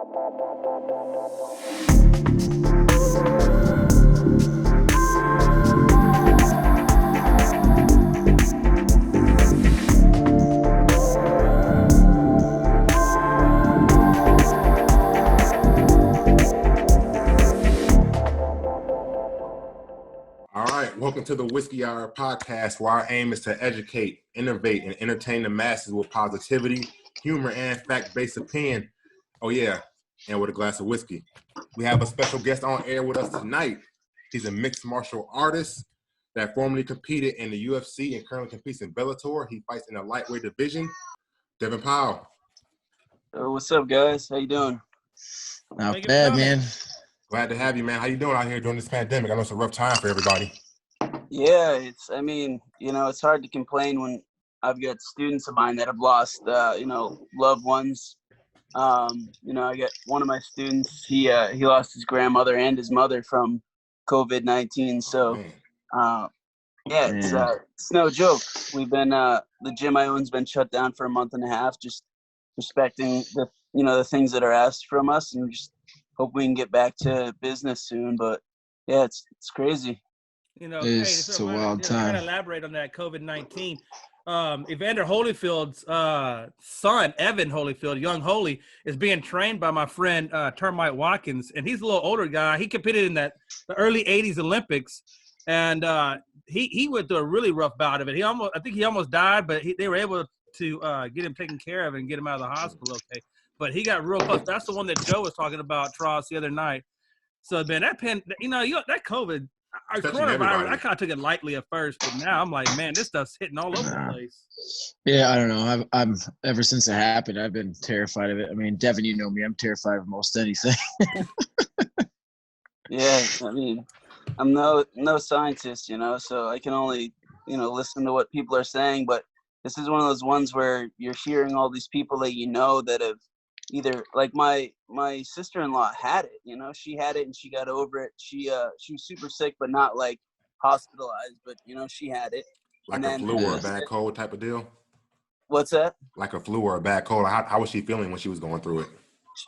All right, welcome to the Whiskey Hour podcast, where our aim is to educate, innovate, and entertain the masses with positivity, humor, and fact-based opinion. Oh yeah, and with a glass of whiskey. We have a special guest on air with us tonight. He's a mixed martial artist that formerly competed in the UFC and currently competes in Bellator. He fights in the lightweight division. Devin Powell. What's up, guys? How you doing? Not bad, man. Glad to have you, man. How you doing out here during this pandemic? I know it's a rough time for everybody. Yeah, it's hard to complain when I've got students of mine that have lost, loved ones. I got one of my students, he lost his grandmother and his mother from COVID-19. So, it's no joke. We've been, the gym I own's been shut down for a month and a half, just respecting the things that are asked from us, and just hope we can get back to business soon. But yeah, it's crazy. It's a wild time. Kind of elaborate on that COVID-19. Evander Holyfield's son, Evan Holyfield, young Holy, is being trained by my friend Termite Watkins, and he's a little older guy. He competed in the early '80s Olympics, and he went through a really rough bout of it. I think he almost died, but they were able to get him taken care of and get him out of the hospital. Okay, but he got real close. That's the one that Joe was talking about, Tross, the other night. So, man, that COVID. Our coronavirus, I kind of took it lightly at first, but now I'm like, man, this stuff's hitting all over the place. Yeah, I don't know. I'm ever since it happened, I've been terrified of it. I mean, Devin, you know me, I'm terrified of most anything. Yeah, I mean, I'm no scientist, so I can only, listen to what people are saying. But this is one of those ones where you're hearing all these people that that have either, like my sister-in-law had it, she had it and she got over it. She was super sick, but not like hospitalized, but she had it. Like a flu or a bad cold type of deal? What's that? Like a flu or a bad cold. How was she feeling when she was going through it?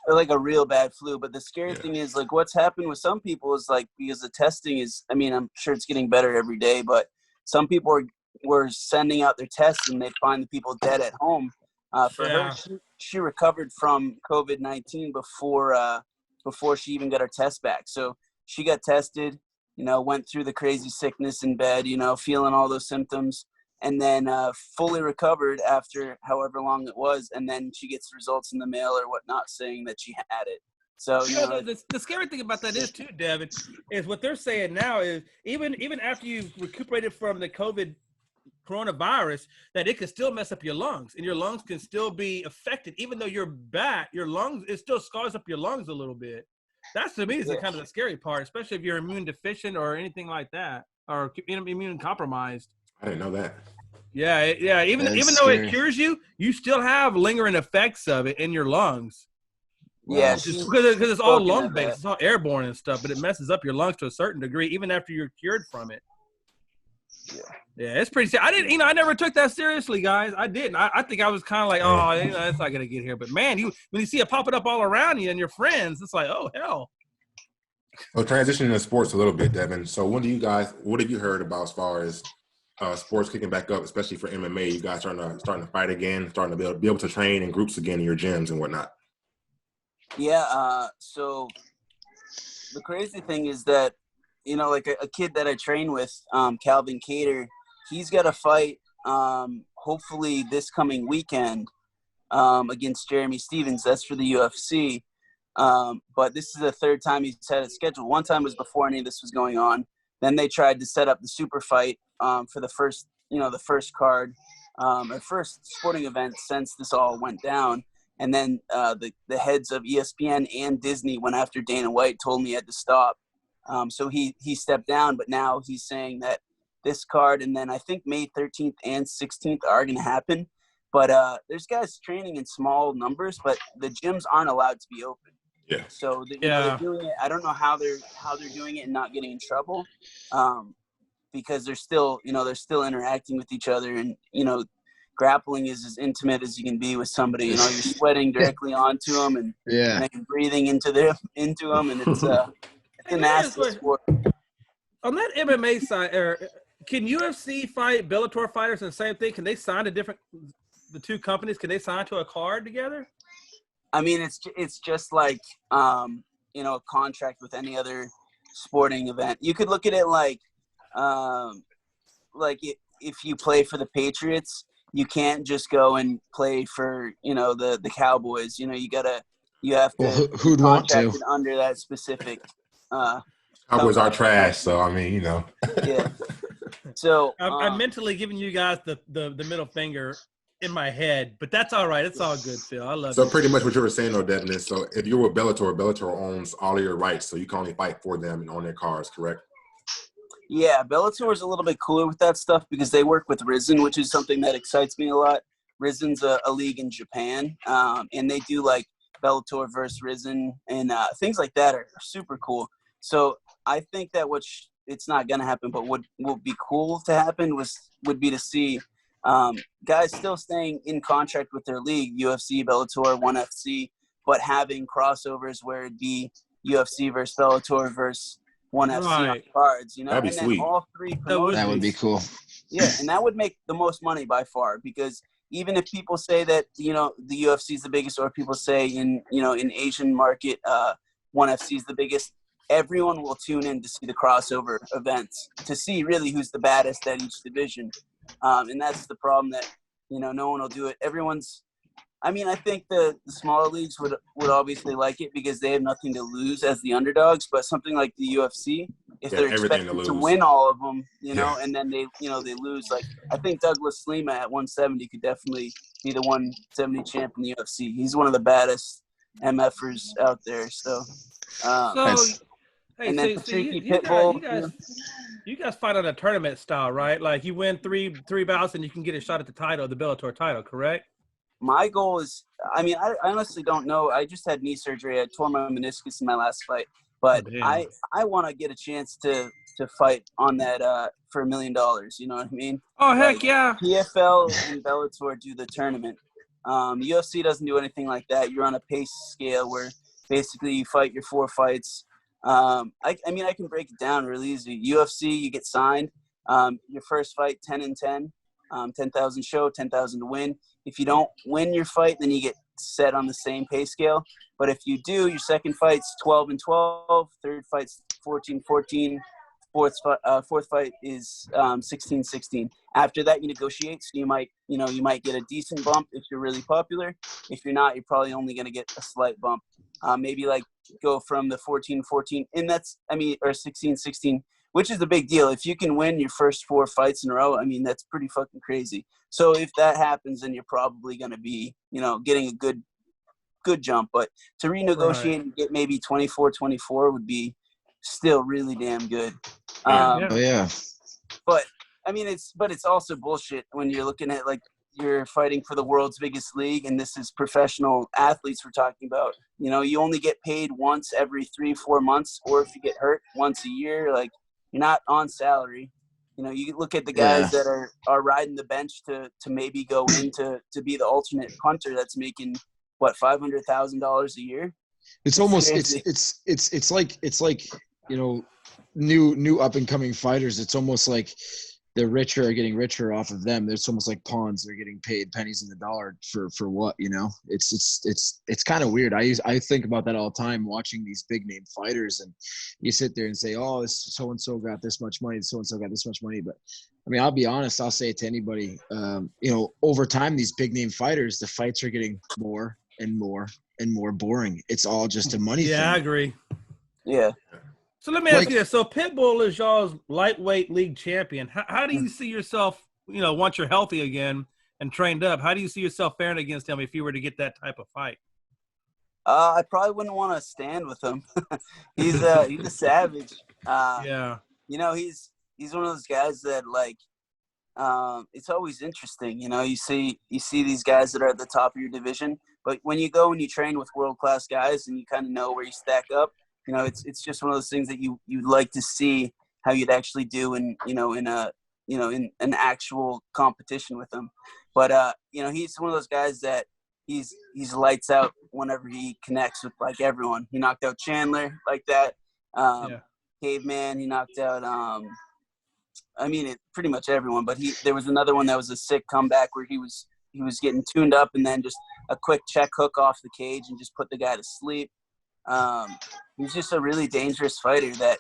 Like a real bad flu. But the scary thing is, like, what's happened with some people is, like, because the testing is, I mean, I'm sure it's getting better every day, but some people were sending out their tests and they'd find the people dead at home. For her, she recovered from COVID-19 before she even got her test back. So she got tested, went through the crazy sickness in bed, feeling all those symptoms, and then fully recovered after however long it was. And then she gets results in the mail or whatnot saying that she had it. So, the scary thing about that is too, Devin, is what they're saying now is even after you've recuperated from the coronavirus, that it can still mess up your lungs, and your lungs can still be affected. Even though you're back, your lungs, it still scars up your lungs a little bit. That's, to me, is the kind of the scary part, especially if you're immune deficient or anything like that, or immune compromised. I didn't know that. Yeah. Even though it cures you, you still have lingering effects of it in your lungs. Yeah, because it's all lung based, it's all airborne and stuff, but it messes up your lungs to a certain degree, even after you're cured from it. Yeah, it's pretty serious. I never took that seriously, guys. I didn't. I think I was kind of like, it's not gonna get here. But man, when you see it popping up all around you and your friends, it's like, oh hell. So transitioning to sports a little bit, Devin. So what have you heard about as far as sports kicking back up, especially for MMA? You guys starting to fight again, starting to be able to train in groups again in your gyms and whatnot. Yeah. So the crazy thing is that, like a kid that I train with, Calvin Cater, he's got a fight hopefully this coming weekend against Jeremy Stevens. That's for the UFC. But this is the third time he's had it scheduled. One time was before any of this was going on. Then they tried to set up the super fight for the first card, or first sporting event since this all went down. And then the heads of ESPN and Disney went after Dana White, told me he had to stop. So he stepped down, but now he's saying that this card and then I think May 13th and 16th are going to happen. But there's guys training in small numbers, but the gyms aren't allowed to be open. Yeah. So they're doing it. I don't know how they're doing it and not getting in trouble, because they're still interacting with each other, and grappling is as intimate as you can be with somebody. You know, you're sweating directly onto them, and Yeah. you're breathing into them, and it's a nasty sport. On that MMA side, can UFC fight Bellator fighters and the same thing? Can they sign to the two companies? Can they sign to a card together? I mean, it's just like you know, a contract with any other sporting event. You could look at it like if you play for the Patriots, you can't just go and play for, you know, the Cowboys. You know, you have to who'd want to contracted under that specific Cowboys are trash, so I mean, you know. Yeah. So I'm mentally giving you guys the middle finger in my head, but that's all right. It's all good, Phil. I love So you. pretty much what you were saying, though, Devin, is so if you're with Bellator owns all of your rights, so you can only fight for them and own their cars, correct? yeah, Bellator is a little bit cooler with that stuff because they work with Risen, which is something that excites me a lot. Risen's a league in Japan, and they do like Bellator versus Risen and things like that are super cool. So I think that it's not going to happen, but what would be cool to happen would be to see guys still staying in contract with their league, UFC, Bellator, ONE FC, but having crossovers where it'd be UFC versus Bellator versus ONE FC on cards, you know? That'd be and sweet. then all three promotions. That would be cool. Yeah, and that would make the most money by far because even if people say that, you know, the UFC is the biggest or people say in Asian market, ONE FC is the biggest, everyone will tune in to see the crossover events, to see really who's the baddest at each division. And that's the problem that, you know, no one will do it. I think the smaller leagues would obviously like it because they have nothing to lose as the underdogs, but something like the UFC, if they're expected to win all of them, you know, and then they lose. Like, I think Douglas Lima at 170 could definitely be the 170 champ in the UFC. He's one of the baddest MFers out there. So, Hey, and then so you Pitbull. You guys fight on a tournament style, right? Like you win three bouts and you can get a shot at the title, the Bellator title, correct? My goal is, I honestly don't know. I just had knee surgery. I tore my meniscus in my last fight, but I want to get a chance to fight on that for $1 million. You know what I mean? Oh, heck yeah. PFL and Bellator do the tournament. UFC doesn't do anything like that. You're on a pace scale where basically you fight your 4 fights. I can break it down really easy. UFC, you get signed. Your first fight, 10-10. 10,000 show, 10,000 to win. If you don't win your fight, then you get set on the same pay scale. But if you do, your second fight's 12-12, third fight's 14-14, fourth fight is 16-16. After that, you negotiate, so you might get a decent bump if you're really popular. If you're not, you're probably only going to get a slight bump. Maybe like go from the 14-14, and or 16-16. Which is a big deal. If you can win your first 4 fights in a row, that's pretty fucking crazy. So if that happens, then you're probably going to be, getting a good jump. But to renegotiate and get maybe 24-24 would be still really damn good. Yeah. But it's also bullshit when you're looking at like you're fighting for the world's biggest league, and this is professional athletes we're talking about. You only get paid once every 3-4 months, or if you get hurt once a year, like. You're not on salary. You look at the guys that are riding the bench to maybe go in to be the alternate punter that's making $500,000 a year. It's almost it's like new up and coming fighters. It's almost like the richer are getting richer off of them. It's almost like pawns. They're getting paid pennies in the dollar for what, it's kind of weird. I think about that all the time watching these big name fighters, and you sit there and say, oh, this so-and-so got this much money. So-and-so got this much money. But I'll be honest. I'll say it to anybody, over time, these big name fighters, the fights are getting more and more and more boring. It's all just a money thing. Yeah, I agree. Yeah. So let me ask you this. So Pitbull is y'all's lightweight league champion. How do you see yourself, once you're healthy again and trained up, how do you see yourself faring against him if you were to get that type of fight? I probably wouldn't want to stand with him. He's a savage. Yeah. He's one of those guys that like, it's always interesting. You see these guys that are at the top of your division, but when you go and you train with world-class guys and you kind of know where you stack up, it's just one of those things that you'd like to see how you'd actually do in a in an actual competition with him. But he's one of those guys that he's lights out whenever he connects with like everyone. He knocked out Chandler like that. Caveman, he knocked out pretty much everyone, but there was another one that was a sick comeback where he was getting tuned up and then just a quick check hook off the cage and just put the guy to sleep. He's just a really dangerous fighter that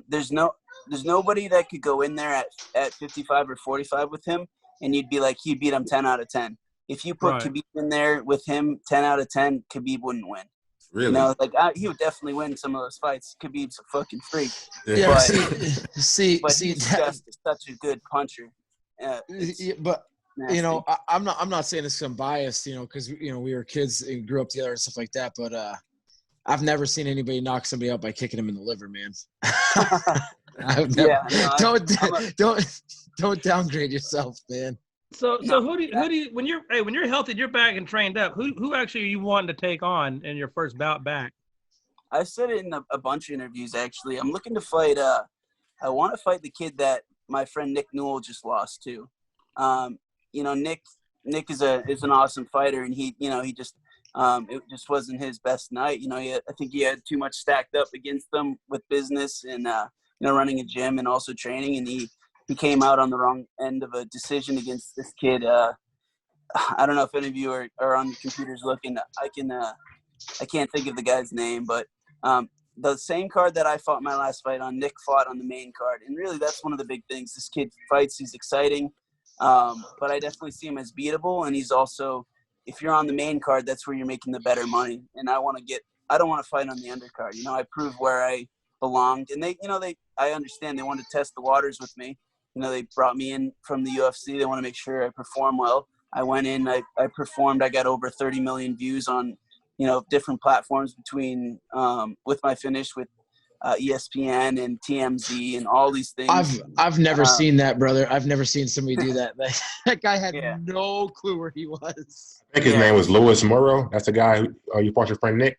there's nobody that could go in there at 55 or 45 with him and you'd be like, he beat him 10 out of 10. If you put Khabib in there with him 10 out of 10, Khabib wouldn't win. Really? He would definitely win some of those fights. Khabib's a fucking freak. Yeah, but he's just such a good puncher. But nasty. I'm not saying this because I'm biased, because we were kids and grew up together and stuff like that. But I've never seen anybody knock somebody out by kicking him in the liver, man. I've never. Don't downgrade yourself, man. So who do you when you're healthy, you're back and trained up, who actually are you wanting to take on in your first bout back? I said it in a bunch of interviews actually. I'm looking to fight I want to fight the kid that my friend Nick Newell just lost to. Nick is an awesome fighter, and he just it just wasn't his best night. I think he had too much stacked up against him with business and running a gym and also training, and he came out on the wrong end of a decision against this kid. I don't know if any of you are on the computers looking. I can't think of the guy's name, but the same card that I fought my last fight on, Nick fought on the main card. And really that's one of the big things. This kid fights, he's exciting. But I definitely see him as beatable. And he's also, if you're on the main card, that's where you're making the better money. And I don't want to fight on the undercard. I proved where I belonged. And I understand they want to test the waters with me. They brought me in from the UFC. They want to make sure I perform well. I went in, I performed. I got over 30 million views on, different platforms between with my finish with ESPN and TMZ and all these things. I've never seen that, brother. I've never seen somebody do that. That guy had no clue where he was. I think his name was Louis Morrow. That's the guy who you fought your friend Nick.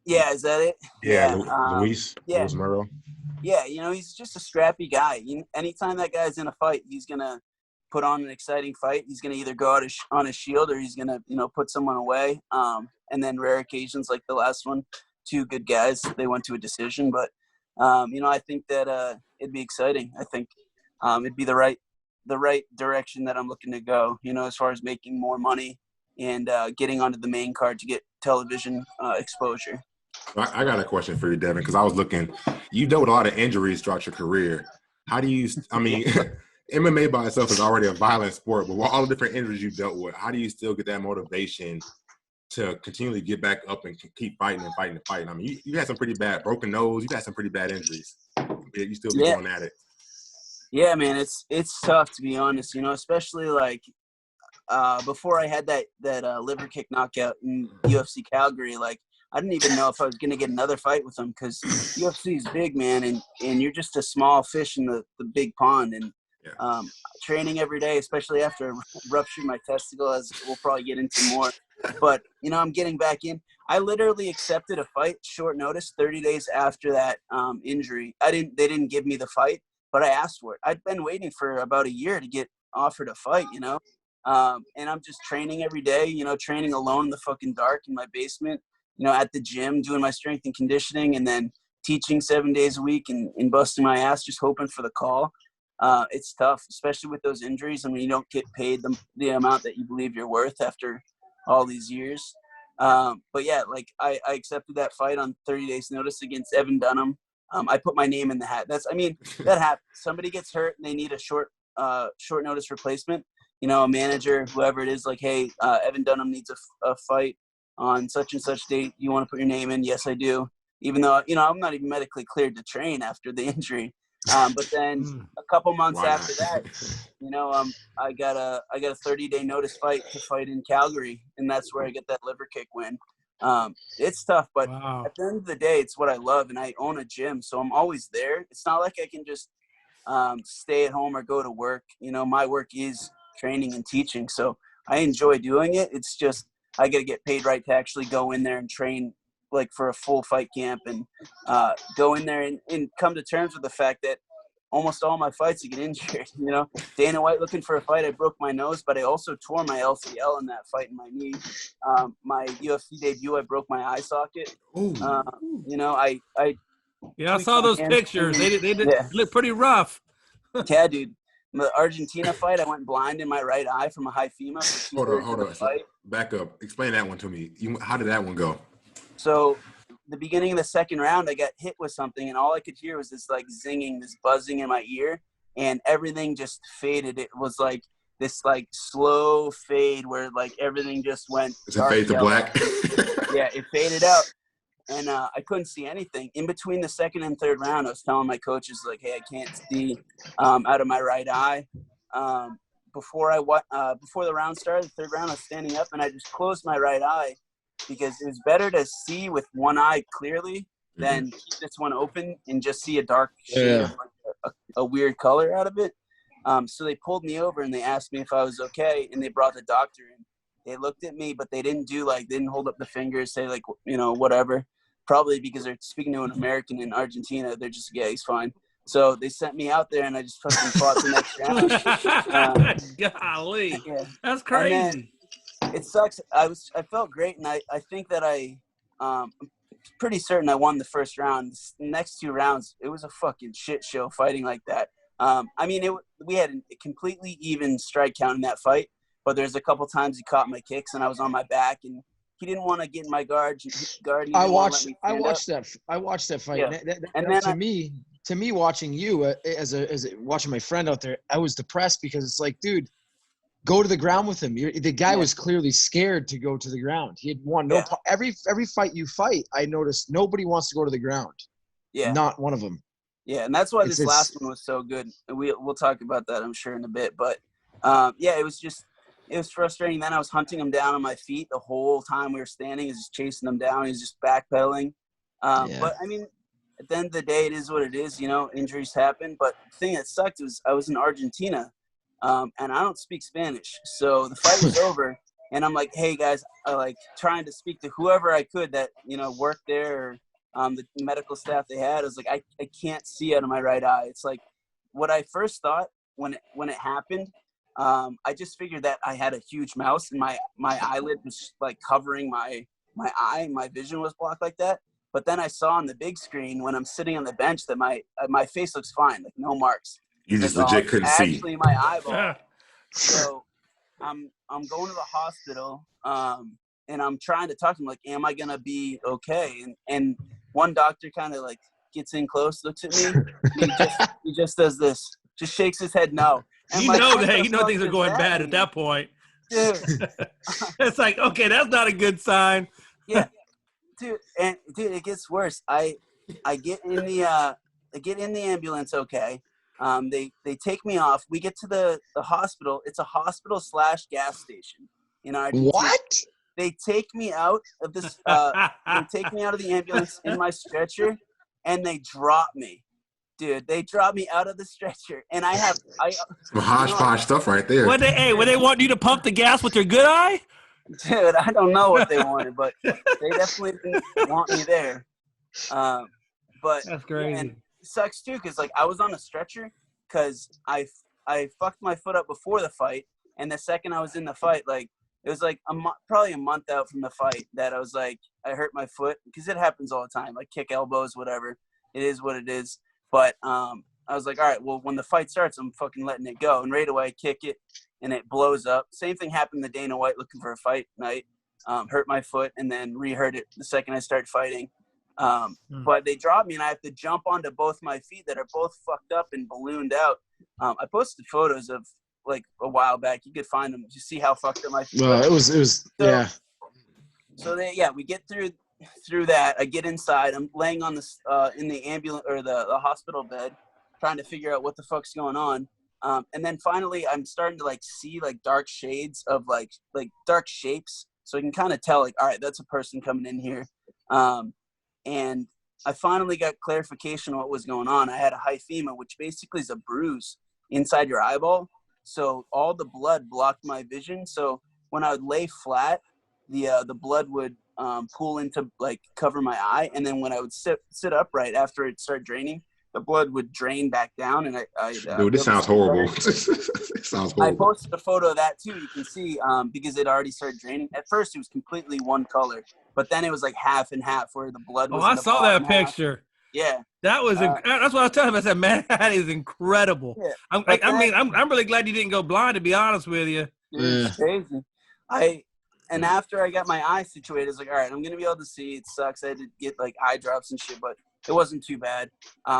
Yeah, is that it? Yeah, Louis Morrow. Yeah, he's just a scrappy guy. Anytime that guy's in a fight, he's going to put on an exciting fight. He's going to either go out on his shield or he's going to, put someone away. And then rare occasions like the last one, two good guys, they went to a decision. But, I think that it'd be exciting. I think it'd be the right direction that I'm looking to go, as far as making more money and getting onto the main card to get television exposure. I got a question for you, Devin, because I was looking. You dealt with a lot of injuries throughout your career. How do you? MMA by itself is already a violent sport, but with all the different injuries you dealt with, how do you still get that motivation to continually get back up and keep fighting and fighting and fighting? You had some pretty bad broken nose. You had some pretty bad injuries. You still be going at it. Yeah, man, it's tough to be honest. Especially like before I had that liver kick knockout in UFC Calgary, like. I didn't even know if I was going to get another fight with him because UFC is big, man, and you're just a small fish in the big pond. And training every day, especially after I ruptured my testicle, as we'll probably get into more. But, I'm getting back in. I literally accepted a fight short notice 30 days after that injury. They didn't give me the fight, but I asked for it. I'd been waiting for about a year to get offered a fight, and I'm just training every day, training alone in the fucking dark in my basement. At the gym, doing my strength and conditioning, and then teaching 7 days a week and busting my ass, just hoping for the call. It's tough, especially with those injuries. You don't get paid the amount that you believe you're worth after all these years. But yeah, like I accepted that fight on 30 days notice against Evan Dunham. I put my name in the hat. That happens. Somebody gets hurt and they need a short notice replacement. A manager, whoever it is, like, hey, Evan Dunham needs a fight on such and such date. You want to put your name in? Yes, I do. Even though, I'm not even medically cleared to train after the injury. But then a couple months after that, I got a 30-day notice fight to fight in Calgary. And that's where I get that liver kick win. It's tough, but at the end of the day, it's what I love. And I own a gym, so I'm always there. It's not like I can just stay at home or go to work. My work is training and teaching. So I enjoy doing it. It's just, I got to get paid right to actually go in there and train like for a full fight camp and go in there and come to terms with the fact that almost all my fights to get injured. Dana White looking for a fight. I broke my nose, but I also tore my LCL in that fight in my knee. My UFC debut, I broke my eye socket. I Yeah, I saw those pictures. They look pretty rough. Yeah, dude. The Argentina fight, I went blind in my right eye from a high FEMA for 2 Hold on. So back up. Explain that one to me. How did that one go? So the beginning of the second round, I got hit with something, and all I could hear was this like zinging, this buzzing in my ear, and everything just faded. It was like this like slow fade where like everything just went. Does it fade to black? Yeah, it faded out. And I couldn't see anything. In between the second and third round, I was telling my coaches, like, hey, I can't see out of my right eye. Before the round started, the third round, I was standing up, and I just closed my right eye because it was better to see with one eye clearly than keep this one open and just see a dark shade of like a weird color out of it. So they pulled me over, and they asked me if I was okay, and they brought the doctor in. They looked at me, but they didn't hold up the fingers, say like, whatever. Probably because they're speaking to an American in Argentina. They're just, yeah, he's fine. So they sent me out there, and I just fucking fought the next round. Golly. Yeah. That's crazy. It sucks. I felt great, and I think that I'm pretty certain I won the first round. The next 2 rounds, it was a fucking shit show fighting like that. We had a completely even strike count in that fight, but there's a couple times he caught my kicks, and I was on my back, and he didn't want to get in my guard. I watched that fight. Yeah. To me, watching you watching my friend out there, I was depressed because it's like, dude, go to the ground with him. The guy was clearly scared to go to the ground. He had won every fight you fight. I noticed nobody wants to go to the ground. Yeah, not one of them. Yeah, and that's why this last one was so good. We'll talk about that, I'm sure, in a bit. But it was frustrating. Then I was hunting him down on my feet the whole time we were standing. He was just chasing him down. He was just backpedaling. But, I mean, at the end of the day, it is what it is. Injuries happen. But the thing that sucked was I was in Argentina, and I don't speak Spanish. So the fight was over, and I'm like, hey, guys, trying to speak to whoever I could that, worked there or the medical staff they had. I was like, I can't see out of my right eye. It's like what I first thought when it happened. I just figured that I had a huge mouse and my eyelid was like covering my eye. My vision was blocked like that. But then I saw on the big screen when I'm sitting on the bench that my face looks fine, like no marks. You just legit couldn't see. Actually, my eyeball. So I'm going to the hospital, and I'm trying to talk to him like, am I gonna be okay? And one doctor kind of like gets in close, looks at me. He just does this, just shakes his head no. And you know things are going bad at that point. Dude. It's like, okay, that's not a good sign. Yeah. Dude, it gets worse. I get in the ambulance, okay. They take me off. We get to the hospital. It's a hospital / gas station in Argentina. What? They take me out of this they take me out of the ambulance in my stretcher, and they drop me. Dude, they dropped me out of the stretcher, and some hodgepodge stuff right there. Would they want you to pump the gas with your good eye? Dude, I don't know what they wanted, but they definitely didn't want me there. But that's crazy. And it sucks too, because like I was on a stretcher because I fucked my foot up before the fight, and the second I was in the fight, like it was like probably a month out from the fight that I was like I hurt my foot because it happens all the time, like kick elbows, whatever. It is what it is. But I was like, all right, well, when the fight starts, I'm fucking letting it go. And right away, I kick it, and it blows up. Same thing happened to Dana White looking for a fight night. Hurt my foot, and then re-hurt it the second I started fighting. But they dropped me, and I have to jump onto both my feet that are both fucked up and ballooned out. I posted photos of, like, a while back. You could find them. You see how fucked up my feet were. It was yeah. So, we get through that. I get inside. I'm laying on this in the ambulance or the hospital bed trying to figure out what the fuck's going on. And then finally I'm starting to like see like dark shades of like dark shapes. So I can kind of tell like, all right, that's a person coming in here. And I finally got clarification on what was going on. I had a hyphema, which basically is a bruise inside your eyeball. So all the blood blocked my vision. So when I would lay flat, the blood would pool into like cover my eye, and then when I would sit upright after it started draining, the blood would drain back down, and Dude, this sounds horrible. It sounds horrible. I posted a photo of that too. You can see because it already started draining. At first, it was completely one color, but then it was like half and half, where the blood was. Oh, I saw that picture. Yeah, that was that's what I was telling him. I said, "Man, that is incredible." Yeah. I'm really glad you didn't go blind. To be honest with you, it's crazy. And after I got my eye situated, I was like, all right, I'm gonna be able to see. It sucks. I had to get like eye drops and shit, but it wasn't too bad.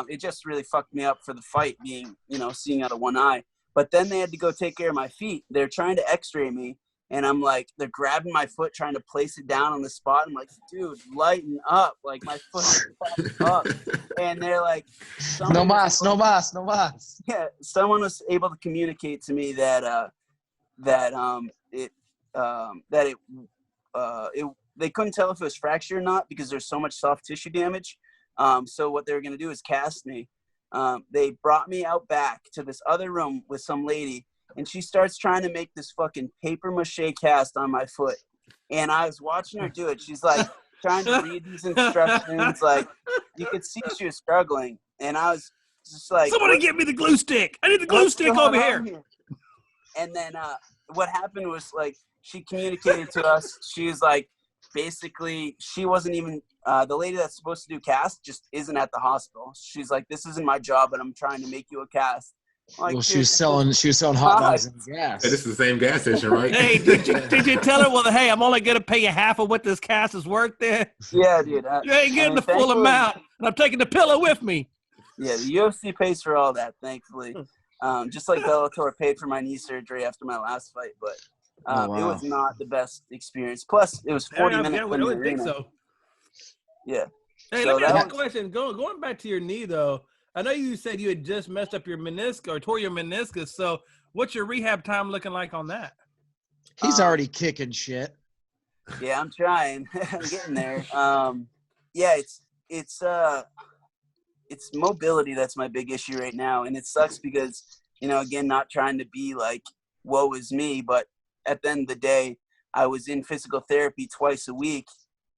It just really fucked me up for the fight, being seeing out of one eye. But then they had to go take care of my feet. They're trying to X-ray me. And I'm like, they're grabbing my foot, trying to place it down on the spot. I'm like, dude, lighten up. Like, my foot is up. And they're like, no mas. Yeah, someone was able to communicate to me that they couldn't tell if it was fractured or not because there's so much soft tissue damage. So what they were going to do is cast me. They brought me out back to this other room with some lady, and she starts trying to make this fucking paper mache cast on my foot. And I was watching her do it. She's like trying to read these instructions. Like, you could see she was struggling. And I was just like, somebody get me the glue stick. I need the glue stick over here. And then what happened was, like, she communicated to us. She's like, basically, she wasn't even the lady that's supposed to do cast just isn't at the hospital. She's like, this isn't my job, but I'm trying to make you a cast. Like, well, she was selling hot dogs and gas. Hey, this is the same gas station, right? Hey, did you tell her? Well, hey, I'm only gonna pay you half of what this cast is worth. Then. Yeah, dude. You ain't getting the full amount, and I'm taking the pillow with me. Yeah, the UFC pays for all that, thankfully. Just like Bellator paid for my knee surgery after my last fight, but it was not the best experience. Plus, it was 40 minutes. Yeah, I would think so. Yeah. Hey, so let me ask you a question. Going back to your knee, though. I know you said you had just messed up your meniscus or tore your meniscus. So what's your rehab time looking like on that? He's already kicking shit. Yeah, I'm trying. I'm getting there. Yeah, it's mobility that's my big issue right now. And it sucks because, again, not trying to be like, woe is me, but at the end of the day, I was in physical therapy twice a week,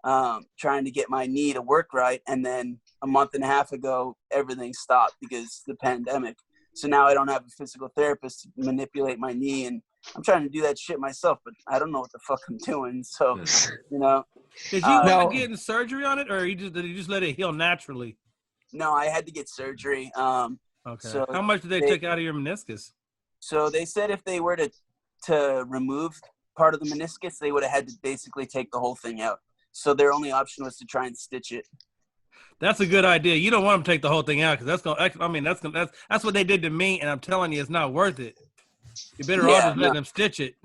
trying to get my knee to work right. And then a month and a half ago, everything stopped because of the pandemic. So now I don't have a physical therapist to manipulate my knee, and I'm trying to do that shit myself, but I don't know what the fuck I'm doing. So, Did you end getting surgery on it, or did you just let it heal naturally? No, I had to get surgery. Okay. So how much did they take out of your meniscus? So they said if they were to remove part of the meniscus, they would have had to basically take the whole thing out. So their only option was to try and stitch it. That's a good idea. You don't want them to take the whole thing out because that's what they did to me, and I'm telling you, it's not worth it. You better off just letting them stitch it.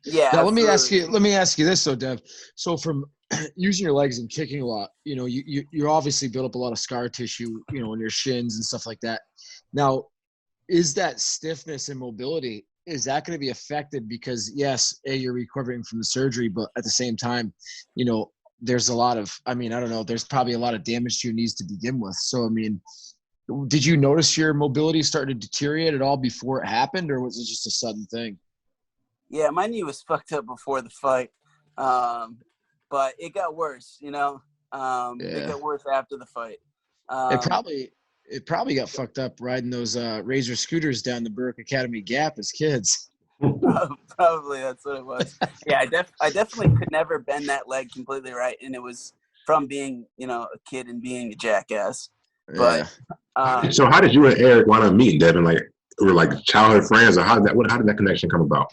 Yeah. Now, let me ask you this though, Dev. So from using your legs and kicking a lot, you obviously built up a lot of scar tissue, in your shins and stuff like that. Now, is that stiffness and mobility, is that going to be affected because yes, you're recovering from the surgery, but at the same time, there's a lot of, I don't know, there's probably a lot of damage to your knees to begin with. So, did you notice your mobility starting to deteriorate at all before it happened, or was it just a sudden thing? Yeah, my knee was fucked up before the fight. But it got worse, It got worse after the fight. It probably got fucked up riding those Razor scooters down the Burke Academy Gap as kids. Probably that's what it was. Yeah, I definitely could never bend that leg completely right, and it was from being, a kid and being a jackass. But so how did you and Eric wind up meeting, Devin? Like, were like childhood friends, or how did that connection come about?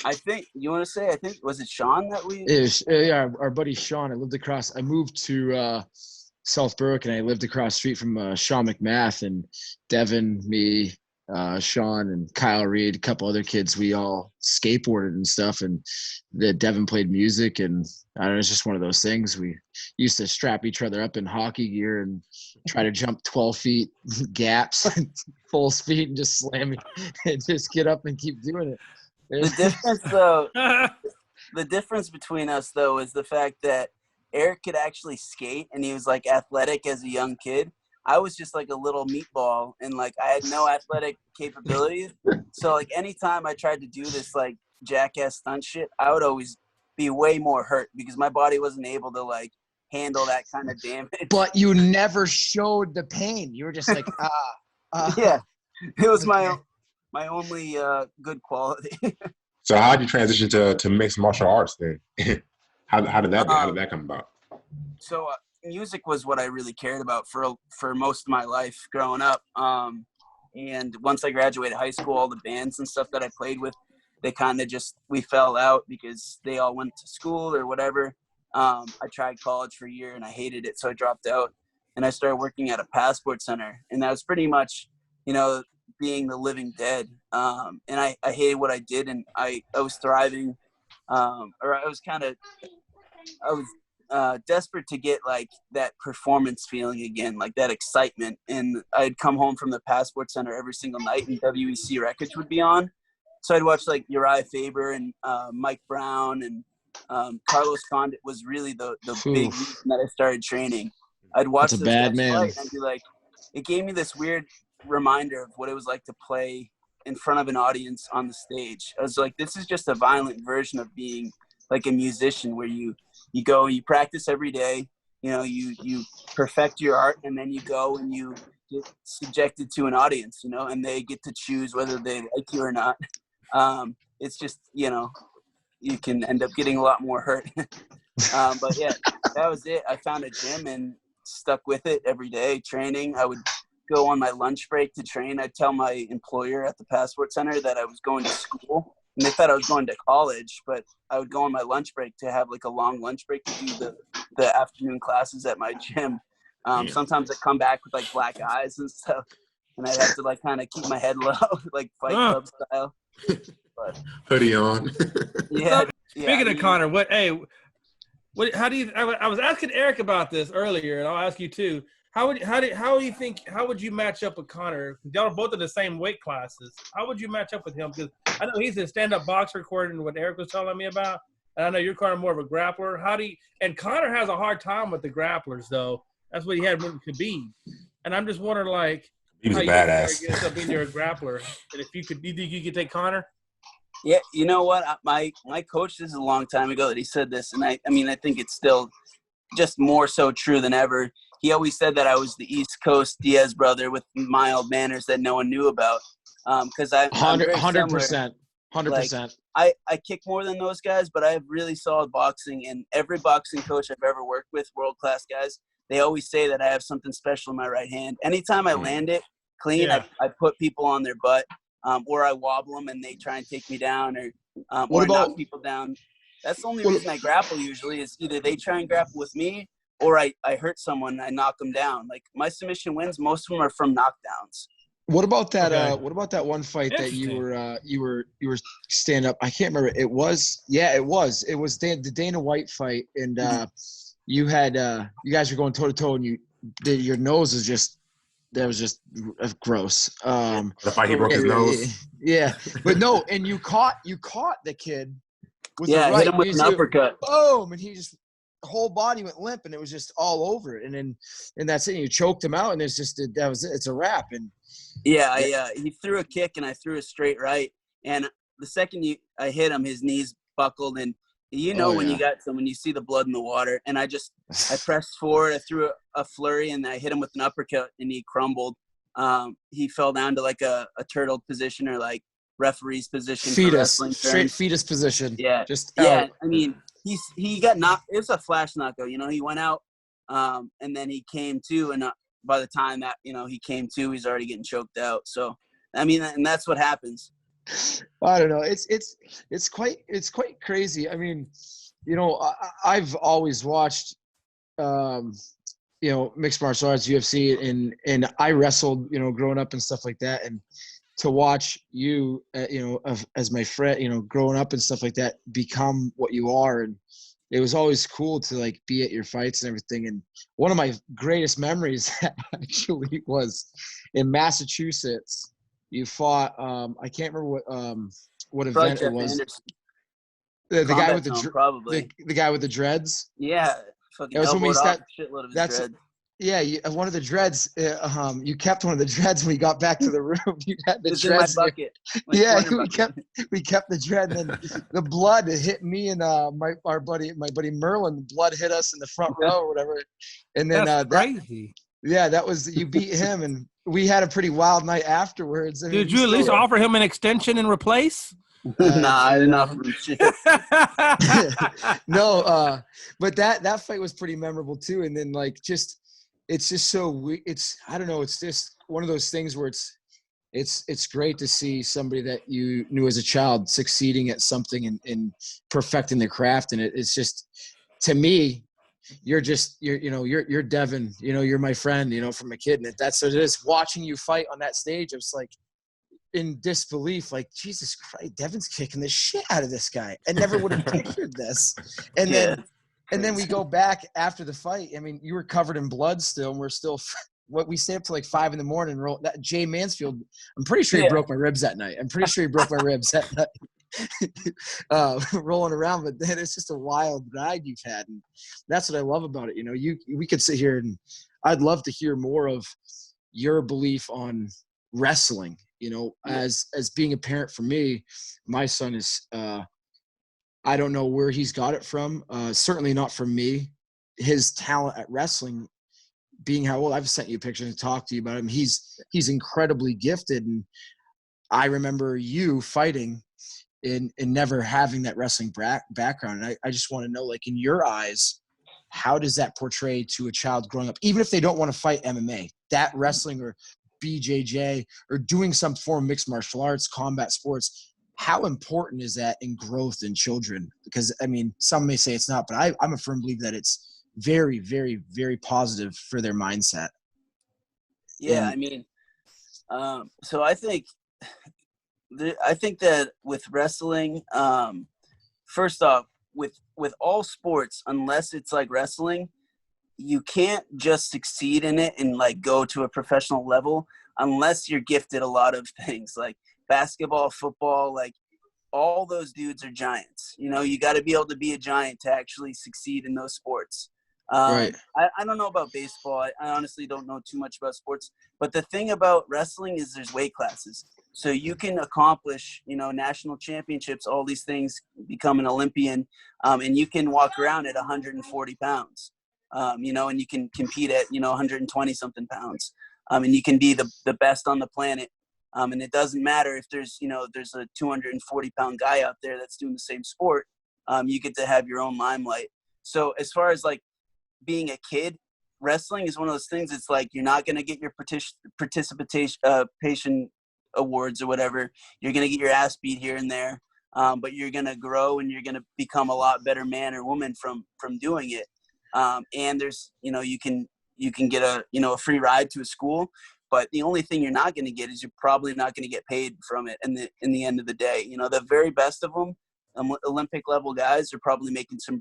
I think was it Sean that we? Yeah, our buddy Sean. I moved to South Berwick, and I lived across the street from Sean McMath, and Devin, me, Sean, and Kyle Reed, a couple other kids. We all skateboarded and stuff, and Devin played music, and I don't know, it's just one of those things. We used to strap each other up in hockey gear and try to jump 12 feet gaps full speed and just slam it and just get up and keep doing it. The difference between us though is the fact that Eric could actually skate, and he was like athletic as a young kid. I was just like a little meatball, and like I had no athletic capabilities. So like anytime I tried to do this like jackass stunt shit, I would always be way more hurt because my body wasn't able to like handle that kind of damage. But you never showed the pain. You were just like, Yeah, it was my only good quality. So how did you transition to mixed martial arts then? how did that come about? So music was what I really cared about for most of my life growing up. And once I graduated high school, all the bands and stuff that I played with, they kind of we fell out because they all went to school or whatever. I tried college for a year and I hated it, so I dropped out. And I started working at a passport center, and that was pretty much, being the living dead. And I hated what I did, and I was thriving, or I was desperate to get like that performance feeling again, like that excitement. And I'd come home from the passport center every single night and WEC Records would be on. So I'd watch like Uriah Faber and Mike Brown and Carlos Condit was really the big reason that I started training. I'd watch those guys fight and I'd be like, it gave me this weird reminder of what it was like to play in front of an audience on the stage. I was like, this is just a violent version of being like a musician, where you go, you practice every day, you perfect your art, and then you go and you get subjected to an audience, and they get to choose whether they like you or not. It's just, you can end up getting a lot more hurt. But yeah, that was it. I found a gym and stuck with it every day training. I would go on my lunch break to train. I'd tell my employer at the passport center that I was going to school, and they thought I was going to college, but I would go on my lunch break to have like a long lunch break to do the afternoon classes at my gym. Sometimes I'd come back with like black eyes and stuff, and I'd have to like kind of keep my head low, like Fight Club style. But, hoodie on. Yeah. Speaking of Connor, how do you? I was asking Eric about this earlier, and I'll ask you too. How would you match up with Connor? Y'all are both in the same weight classes. How would you match up with him? Because I know he's a stand-up boxer, according to what Eric was telling me about, and I know you're kind of more of a grappler. And Connor has a hard time with the grapplers, though. That's what he had with Khabib. And I'm just wondering, like, he was a badass. Get up being a grappler, and if you think you could take Connor? Yeah, you know what? My coach, this is a long time ago that he said this, and I think it's still just more so true than ever. He always said that I was the East Coast Diaz brother with mild manners that no one knew about. Because I'm 100%. Like, I kick more than those guys, but I have really solid boxing. And every boxing coach I've ever worked with, world-class guys, they always say that I have something special in my right hand. Anytime I land it clean, I put people on their butt, or I wobble them and they try and take me down, or I knock people down. That's the only reason I grapple usually, is either they try and grapple with me, or I hurt someone and I knock them down. Like, my submission wins, most of them are from knockdowns. What about that? Okay. What about that one fight that you were stand up? I can't remember. It was the Dana White fight, and you guys were going toe to toe, and your nose was just gross. The fight he broke his nose. Yeah, but no, and you caught the kid. With the hit him with an uppercut. Boom, and he just whole body went limp, and it was just all over it. And that's it. And you choked him out, and it's just that was it. It's a wrap. And he threw a kick, and I threw a straight right. And the second I hit him, his knees buckled, and when you got someone, you see the blood in the water. And I pressed forward, I threw a flurry, and I hit him with an uppercut, and he crumbled. He fell down to like a turtle position, or like referee's position. Straight fetus position. Yeah. Out. I mean, he got knocked. It was a flash knockout. He went out, and then he came to, and by the time that he came to, he's already getting choked out. So I mean, and that's what happens. I don't know. It's quite crazy. I mean, I've always watched mixed martial arts, UFC, and I wrestled, growing up and stuff like that, and to watch you, as my friend, growing up and stuff like that, become what you are. And it was always cool to like be at your fights and everything. And one of my greatest memories actually was in Massachusetts. You fought, I can't remember what event it was. The guy with the probably the guy with the dreads. Yeah. That was when we shitload of his dreads. Yeah, one of the dreads. You kept one of the dreads when we got back to the room. You had the It's in my dreads. bucket. Yeah, corner bucket. we kept the dread, and then the blood hit me and my buddy Merlin. The blood hit us in the front row or whatever, and then That's crazy. that was you beat him, and we had a pretty wild night afterwards. I mean, Did you at least offer him an extension and replace? Nah, I didn't offer him shit. No, but that fight was pretty memorable too. And then like it's just so I don't know. It's just one of those things where it's great to see somebody that you knew as a child succeeding at something and perfecting their craft. And it's just, to me, you're Devin, you're my friend, from a kid. And that's what it is. Watching you fight on that stage, I was like in disbelief, like, Jesus Christ, Devin's kicking the shit out of this guy. I never would have pictured this. And then we go back after the fight. I mean, you were covered in blood still, and we're still we stayed up to like 5 a.m. and roll that Jay Mansfield. I'm pretty sure he broke my ribs that night. Rolling around, but then it's just a wild ride you've had, and that's what I love about it. We could sit here, and I'd love to hear more of your belief on wrestling. As being a parent for me, my son is I don't know where he's got it from. Certainly not from me. His talent at wrestling, being how old, I've sent you pictures and talked to you about him. He's incredibly gifted. And I remember you fighting and never having that wrestling background. And I just want to know, like, in your eyes, how does that portray to a child growing up, even if they don't want to fight MMA, that wrestling or BJJ or doing some form of mixed martial arts, combat sports? How important is that in growth in children? Because, I mean, some may say it's not, but I'm a firm believer that it's very, very, very positive for their mindset. Yeah, I mean, so I think that with wrestling, first off, with all sports, unless it's like wrestling, you can't just succeed in it and like go to a professional level unless you're gifted a lot of things like basketball, football, like all those dudes are giants. You got to be able to be a giant to actually succeed in those sports. Right. I don't know about baseball. I honestly don't know too much about sports. But the thing about wrestling is there's weight classes. So you can accomplish, national championships, all these things, become an Olympian, and you can walk around at 140 pounds, and you can compete at, 120-something pounds, and you can be the best on the planet. And it doesn't matter if there's a 240-pound guy out there that's doing the same sport. You get to have your own limelight. So as far as like being a kid, wrestling is one of those things. It's like you're not going to get your participation awards or whatever. You're going to get your ass beat here and there, but you're going to grow and you're going to become a lot better man or woman from doing it. And there's, you can get a free ride to a school, but the only thing you're not going to get is you're probably not going to get paid from it in the end of the day. The very best of them, Olympic level guys, are probably making some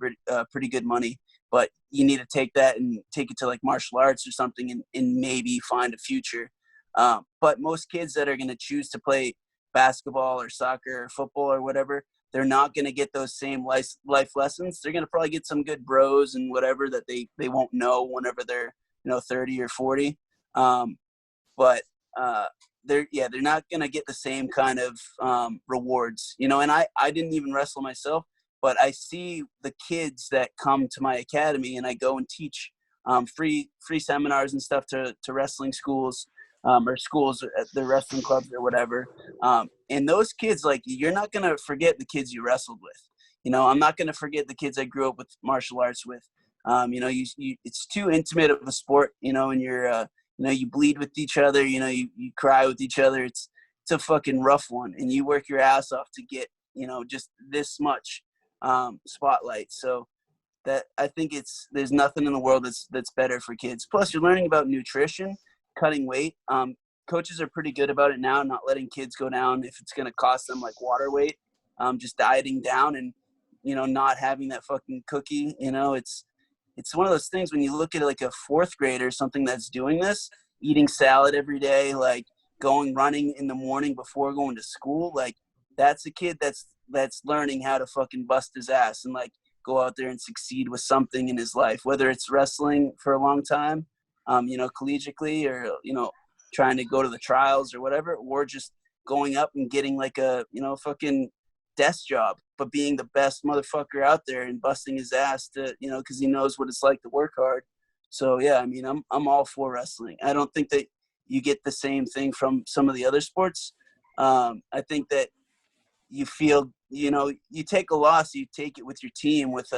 pretty good money, but you need to take that and take it to like martial arts or something and maybe find a future. But most kids that are going to choose to play basketball or soccer or football or whatever, they're not going to get those same life lessons. They're going to probably get some good bros and whatever that they won't know whenever they're 30 or 40. But they're not going to get the same kind of rewards, and I didn't even wrestle myself, but I see the kids that come to my academy, and I go and teach free seminars and stuff to wrestling schools or schools at the wrestling clubs or whatever. And those kids, like, you're not going to forget the kids you wrestled with. I'm not going to forget the kids I grew up with martial arts with. It's too intimate of a sport, and you're you bleed with each other, you cry with each other. It's a fucking rough one, and you work your ass off to get, just this much spotlight. So that I think there's nothing in the world that's better for kids. Plus you're learning about nutrition, cutting weight. Coaches are pretty good about it now, not letting kids go down if it's going to cost them like water weight, just dieting down and, not having that fucking cookie. It's one of those things when you look at like a fourth grader or something that's doing this, eating salad every day, like going running in the morning before going to school, like that's a kid that's learning how to fucking bust his ass and like go out there and succeed with something in his life, whether it's wrestling for a long time collegiately or, trying to go to the trials or whatever, or just going up and getting like a, fucking desk job, but being the best motherfucker out there and busting his ass to, because he knows what it's like to work hard. So, yeah, I mean, I'm all for wrestling. I don't think that you get the same thing from some of the other sports. I think that you feel, you take a loss, you take it with your team with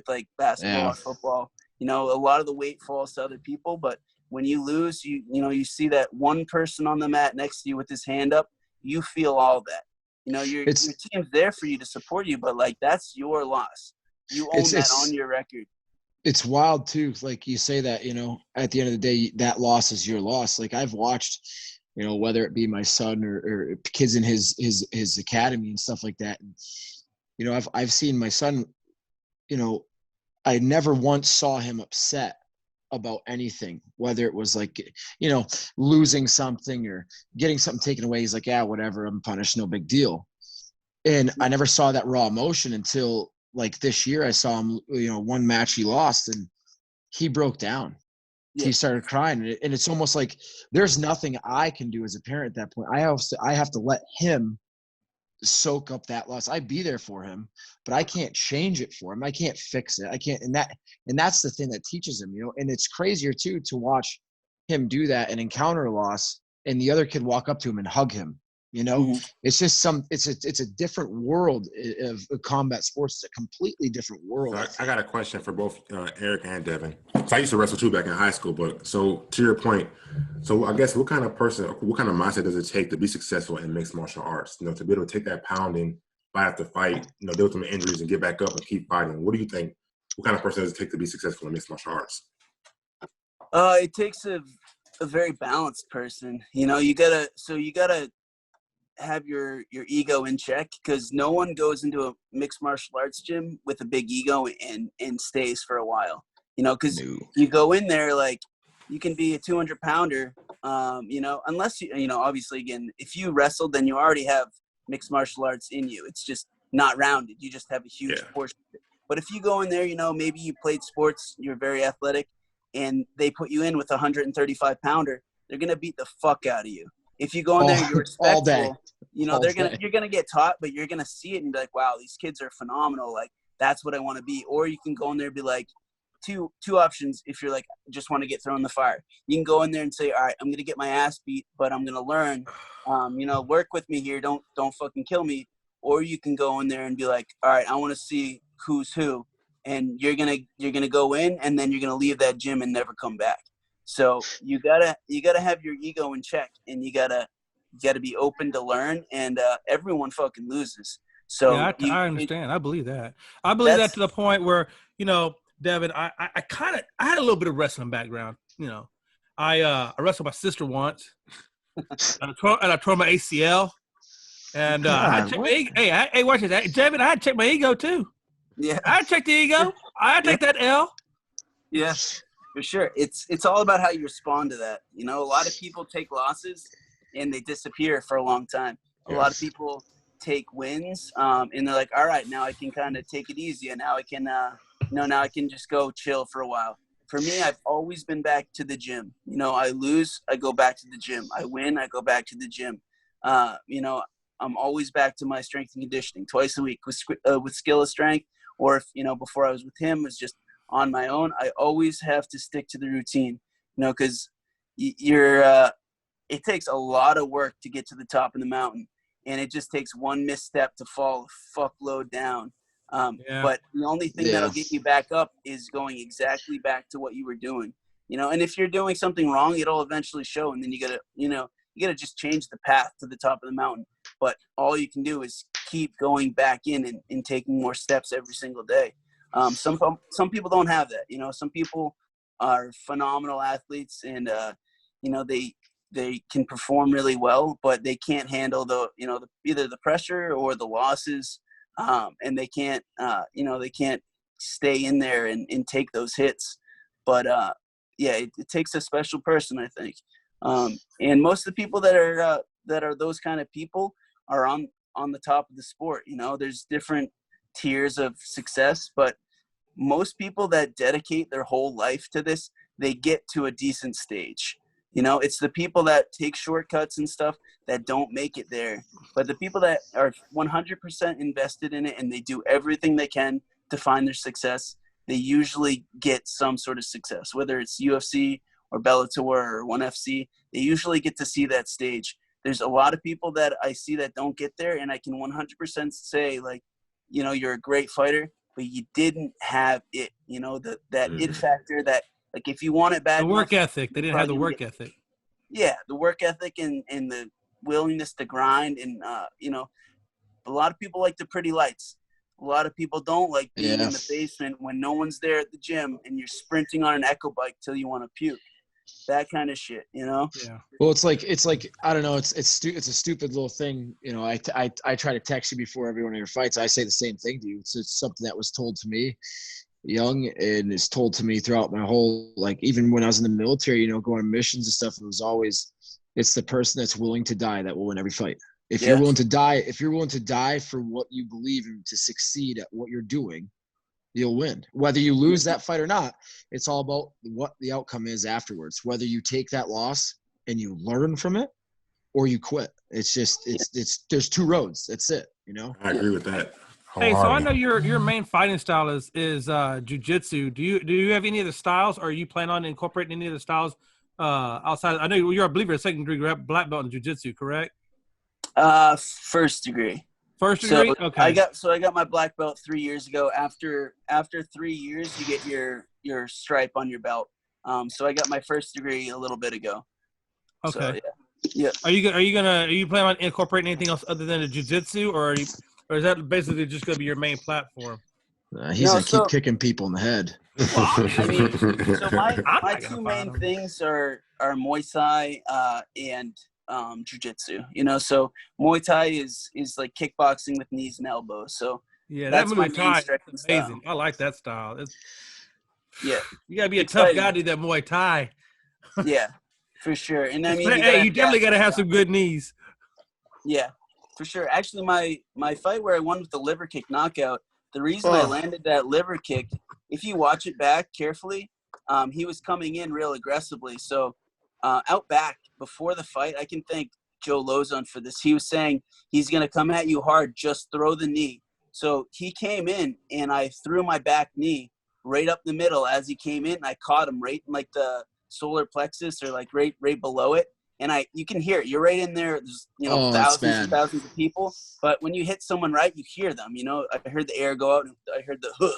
like basketball or football. A lot of the weight falls to other people, but when you lose, you see that one person on the mat next to you with his hand up, you feel all that. Your team's there for you to support you, but like that's your loss. You own that on your record. It's wild too. Like you say that, at the end of the day, that loss is your loss. Like I've watched, whether it be my son or kids in his academy and stuff like that. And, I've seen my son, I never once saw him upset about anything, whether it was like, losing something or getting something taken away. He's like, yeah, whatever, I'm punished, no big deal. And I never saw that raw emotion until like this year. I saw him, one match he lost and he broke down. Yeah. He started crying. And it's almost like there's nothing I can do as a parent at that point. I have to let him soak up that loss. I'd be there for him, but I can't change it for him. I can't fix it. I can't. And that's the thing that teaches him, and it's crazier too, to watch him do that and encounter a loss and the other kid walk up to him and hug him. It's just it's a different world of combat sports. It's a completely different world. So I got a question for both Eric and Devin. So I used to wrestle too back in high school, but so to your point, so I guess what kind of mindset does it take to be successful in mixed martial arts? To be able to take that pounding, fight after fight, deal with some injuries and get back up and keep fighting. What do you think? What kind of person does it take to be successful in mixed martial arts? It takes a very balanced person. You gotta have your ego in check, because no one goes into a mixed martial arts gym with a big ego and stays for a while, because you go in there, like you can be a 200 pounder, unless obviously, again, if you wrestled, then you already have mixed martial arts in you. It's just not rounded. You just have a huge portion of it. But if you go in there, maybe you played sports, you're very athletic, and they put you in with a 135 pounder, they're going to beat the fuck out of you. If you go in there, you're respectful, you're going to get taught, but you're going to see it and be like, wow, these kids are phenomenal. Like, that's what I want to be. Or you can go in there and be like, two options. If you're like, just want to get thrown in the fire, you can go in there and say, all right, I'm going to get my ass beat, but I'm going to learn, work with me here. Don't fucking kill me. Or you can go in there and be like, all right, I want to see who's who. And you're going to go in, and then you're going to leave that gym and never come back. So you gotta have your ego in check, and you gotta be open to learn, and everyone fucking loses. So yeah, I understand. I believe that. I believe that to the point where, Devin, I had a little bit of wrestling background. I wrestled my sister once, and I tore my ACL, and I checked my ego. Hey, watch this, Devin. I had to check my ego too. Yeah, I checked the ego. I had to take that L. Yeah. For sure. It's all about how you respond to that. A lot of people take losses and they disappear for a long time. A lot of people take wins and they're like, all right, now I can kind of take it easy, and now I can now I can just go chill for a while. For me, I've always been back to the gym. I lose, I go back to the gym. I win, I go back to the gym. I'm always back to my strength and conditioning twice a week with Skill of Strength, or if before I was with him, it was just on my own. I always have to stick to the routine, because it takes a lot of work to get to the top of the mountain, and it just takes one misstep to fall a fuckload down. But the only thing that'll get you back up is going exactly back to what you were doing, and if you're doing something wrong, it'll eventually show. And then you gotta just change the path to the top of the mountain. But all you can do is keep going back in and taking more steps every single day. Some people don't have that. Some people are phenomenal athletes, and they can perform really well, but they can't handle either the pressure or the losses, and they can't stay in there and take those hits. But it takes a special person, I think. And most of the people that are those kind of people are on the top of the sport. There's different tiers of success, but most people that dedicate their whole life to this, they get to a decent stage. You know, it's the people that take shortcuts and stuff that don't make it there. But the people that are 100% invested in it and they do everything they can to find their success, they usually get some sort of success, whether it's UFC or Bellator or ONE FC. They usually get to see that stage. There's a lot of people that I see that don't get there, and I can 100% say, like, you know, you're a great fighter, but you didn't have it, you know, that it factor that, like, if you want it bad The work enough, ethic. They didn't have the work ethic. Yeah, the work ethic and the willingness to grind. And, you know, a lot of people like the pretty lights. A lot of people don't like being in the basement when no one's there at the gym and you're sprinting on an echo bike till you want to puke. That kind of shit, you know? Yeah. Well, it's like I don't know. It's a stupid little thing. You know, I try to text you before every one of your fights. I say the same thing to you. It's something that was told to me young and is told to me throughout my whole, like, even when I was in the military, you know, going on missions and stuff, it was always, it's the person that's willing to die that will win every fight. If you're willing to die for what you believe in, to succeed at what you're doing, you'll win. Whether you lose that fight or not, it's all about what the outcome is afterwards. Whether you take that loss and you learn from it or you quit. It's just, it's there's two roads. That's it, you know? I agree with that. Hey, so I know your main fighting style is jiu-jitsu. Do you have any of the styles, or are you planning on incorporating any of the styles outside? I know I believe you're a second degree black belt in jiu-jitsu, correct? First degree. First degree? So okay. I got my black belt 3 years ago. After 3 years, you get your stripe on your belt. So I got my first degree a little bit ago. Okay. So, yeah. Are you planning on incorporating anything else other than the jiu-jitsu, or is that basically just going to be your main platform? He's gonna keep kicking people in the head. Well, I mean, so my two main things are Muay Thai and jiu-jitsu. You know, so Muay Thai is like kickboxing with knees and elbows. So yeah, that's that my Muay Thai is amazing. style. I like that style. Yeah, you gotta be a tough guy to do that Muay Thai. Yeah, for sure. And I mean, you definitely gotta have some good knees. Yeah, for sure. Actually, my fight where I won with the liver kick knockout, the reason I landed that liver kick, if you watch it back carefully, he was coming in real aggressively. So out back before the fight, I can thank Joe Lozon for this. He was saying he's going to come at you hard, just throw the knee. So he came in and I threw my back knee right up the middle as he came in. And I caught him right in like the solar plexus or like right below it. And you can hear it. You're right in there. There's, you know, thousands and thousands of people. But when you hit someone right, you hear them. You know, I heard the air go out. And I heard the huh.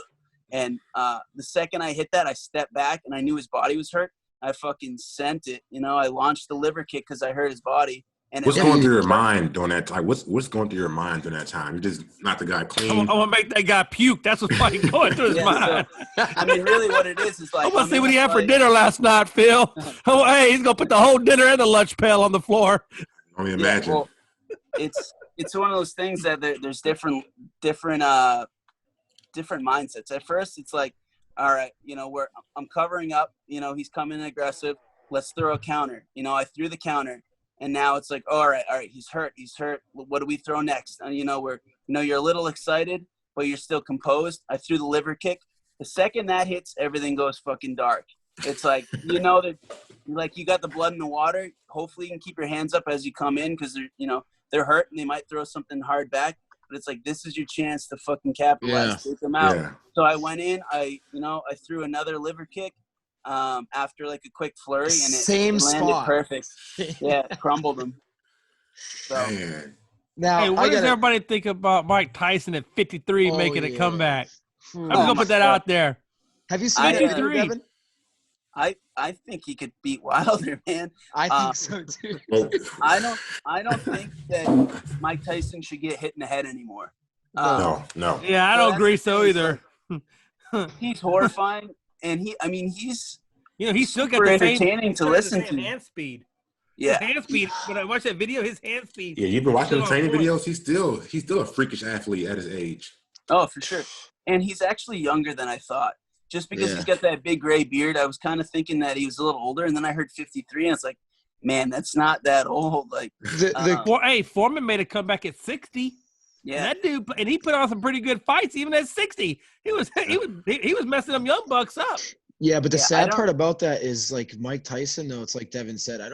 And the second I hit that, I stepped back and I knew his body was hurt. I fucking sent it. You know, I launched the liver kick because I hurt his body. And what's going through your mind during that time? What's going through your mind during that time? You're just not the guy clean. I want to make that guy puke. That's what's probably going through his mind. So, I mean, really what it is like. I want to see what he had for dinner last night, Phil. Hey, he's going to put the whole dinner and the lunch pail on the floor. I mean, imagine. Well, it's one of those things that there's different mindsets. At first, it's like, all right, you know, I'm covering up. You know, he's coming in aggressive. Let's throw a counter. You know, I threw the counter. And now it's like, all right, he's hurt. What do we throw next? And, you know, you're a little excited, but you're still composed. I threw the liver kick. The second that hits, everything goes fucking dark. It's like, you know, that like you got the blood in the water. Hopefully you can keep your hands up as you come in because they're hurt and they might throw something hard back. But it's like, this is your chance to fucking capitalize, take them out. Yeah. So I went in, I threw another liver kick. After like a quick flurry and it landed perfect. Yeah, crumbled him. So now, hey, what does everybody think about Mike Tyson at 53 making a comeback? I'm gonna put that out there. Have you seen it, Devin? I think he could beat Wilder, man. I think so too. I don't think that Mike Tyson should get hit in the head anymore. No. Yeah, I don't agree so either. He's horrifying. And he's still got the entertaining to listen to. Hand speed. Yeah. His hand speed. When I watched that video, his hand speed. Yeah, you've been watching the training videos. He's still a freakish athlete at his age. Oh, for sure. And he's actually younger than I thought. Just because he's got that big gray beard, I was kind of thinking that he was a little older, and then I heard 53, and it's like, man, that's not that old. Like, Foreman made a comeback at 60. Yeah, that dude, and he put on some pretty good fights even at 60. He was messing them young bucks up. Yeah, but the sad part about that is like Mike Tyson, though, it's like Devin said, I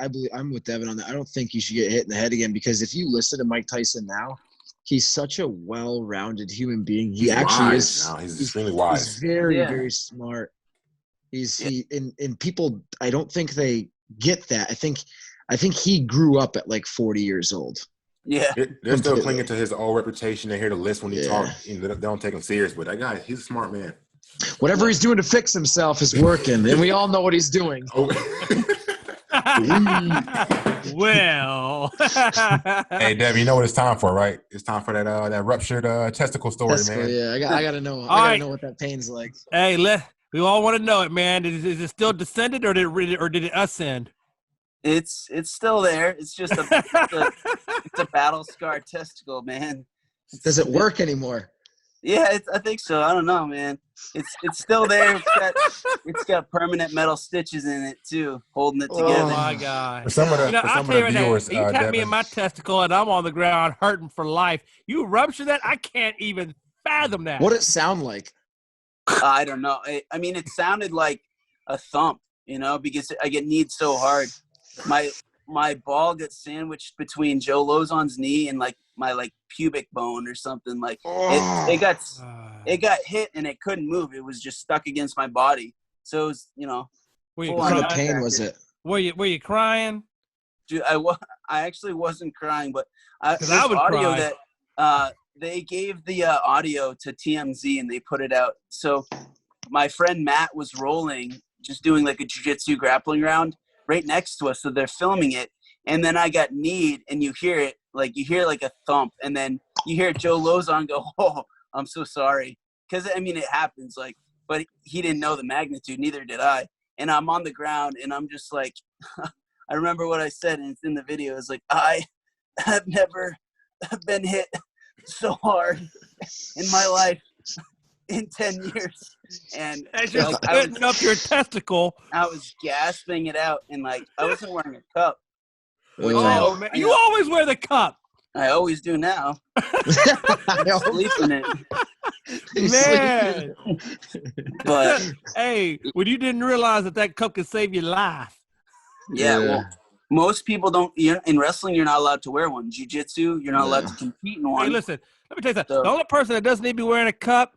believe I'm with Devin on that. I don't think you should get hit in the head again, because if you listen to Mike Tyson now, he's such a well-rounded human being. He's extremely wise. He's very, very smart. And people, I don't think they get that. I think he grew up at like 40 years old. Yeah. They're still clinging to his old reputation. They hear the list when he talks. They don't take him serious, but that guy, he's a smart man. Whatever he's doing to fix himself is working, and we all know what he's doing. Well. Hey, Dev, you know what it's time for, right? It's time for that ruptured testicle story, man. Yeah, I gotta know. I gotta know what that pain's like. Hey, we all want to know it, man. Is it still descended, or did it ascend? It's still there. It's just it's a battle scarred testicle, man. Does it work anymore? Yeah, I think so. I don't know, man. It's still there. It's got permanent metal stitches in it too, holding it together. Oh my God! For some of the viewers, you tap me in my testicle and I'm on the ground hurting for life. You rupture that? I can't even fathom that. What did it sound like? I don't know. I mean, it sounded like a thump, because I get kneed so hard. My ball got sandwiched between Joe Lozon's knee and like my pubic bone or something. Like it got hit and it couldn't move. It was just stuck against my body. So it was, what kind of pain was it? Were you crying? Dude, I actually wasn't crying, but I would audio cry. That they gave the audio to TMZ and they put it out. So my friend Matt was rolling, just doing like a jiu-jitsu grappling round right next to us. So they're filming it. And then I got kneed, and you hear it, you hear like a thump. And then you hear Joe Lozon go, "Oh, I'm so sorry." Because, I mean, it happens, but he didn't know the magnitude. Neither did I. And I'm on the ground, and I'm just like, I remember what I said, and it's in the video. It's like, I have never been hit so hard in my life in 10 years. And just spitting up your testicle. I was gasping it out, and I wasn't wearing a cup. Man, you always wear the cup. I always do now. Sleep in it. Man. But hey, when you didn't realize that cup could save your life. Yeah. Well, most people don't. In wrestling, you're not allowed to wear one. Jiu-jitsu, you're not allowed to compete in one. Hey, listen. Let me tell you something. The only person that doesn't need to be wearing a cup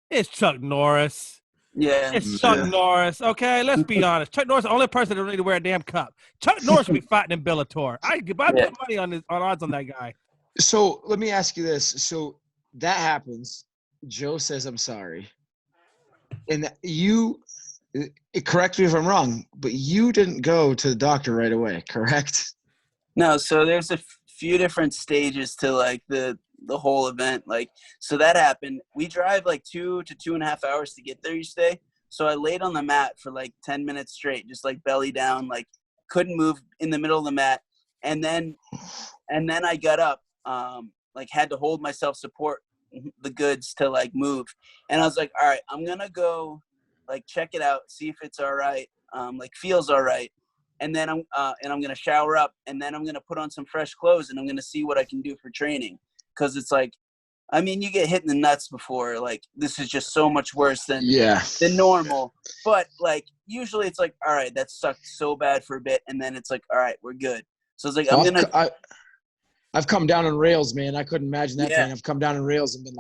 is Chuck Norris. Yeah. It's Chuck Norris. Okay, let's be honest. Chuck Norris is the only person that don't need to wear a damn cup. Chuck Norris will be fighting in Bellator. I put money on odds on that guy. So let me ask you this. So that happens. Joe says, "I'm sorry." And correct me if I'm wrong, but you didn't go to the doctor right away, correct? No, so there's a few different stages to the whole event. So that happened. We drive 2 to 2.5 hours to get there each day. So I laid on the mat for 10 minutes straight, just belly down, couldn't move in the middle of the mat. And then I got up, had to hold myself, support the goods to move. And I was like, all right, I'm going to go check it out, see if it's all right. Feels all right. And then I'm going to shower up, and then I'm going to put on some fresh clothes, and I'm going to see what I can do for training. Cause it's you get hit in the nuts before, this is just so much worse than normal. But usually it's all right, that sucked so bad for a bit. And then it's all right, we're good. So it's I've come down on rails, man. I couldn't imagine that pain. I've come down on rails and been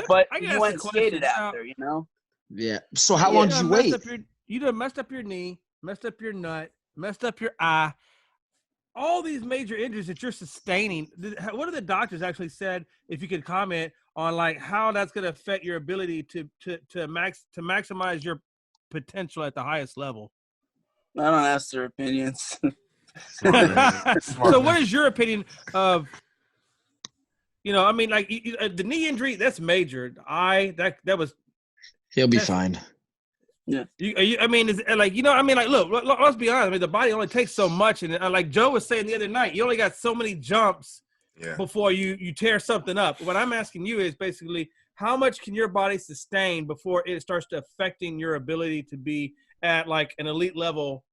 but you went skated after, Yeah. So how long did you wait? You done messed up your knee, messed up your nut, messed up your eye. All these major injuries that you're sustaining, what have the doctors actually said, if you could comment on how that's going to affect your ability to maximize your potential at the highest level? I don't ask their opinions. So what is your opinion of, the knee injury, that's major. That was. He'll be fine. Yeah. Look, let's be honest. The body only takes so much. And like Joe was saying the other night, you only got so many jumps before you tear something up. What I'm asking you is basically, how much can your body sustain before it starts to affecting your ability to be at an elite level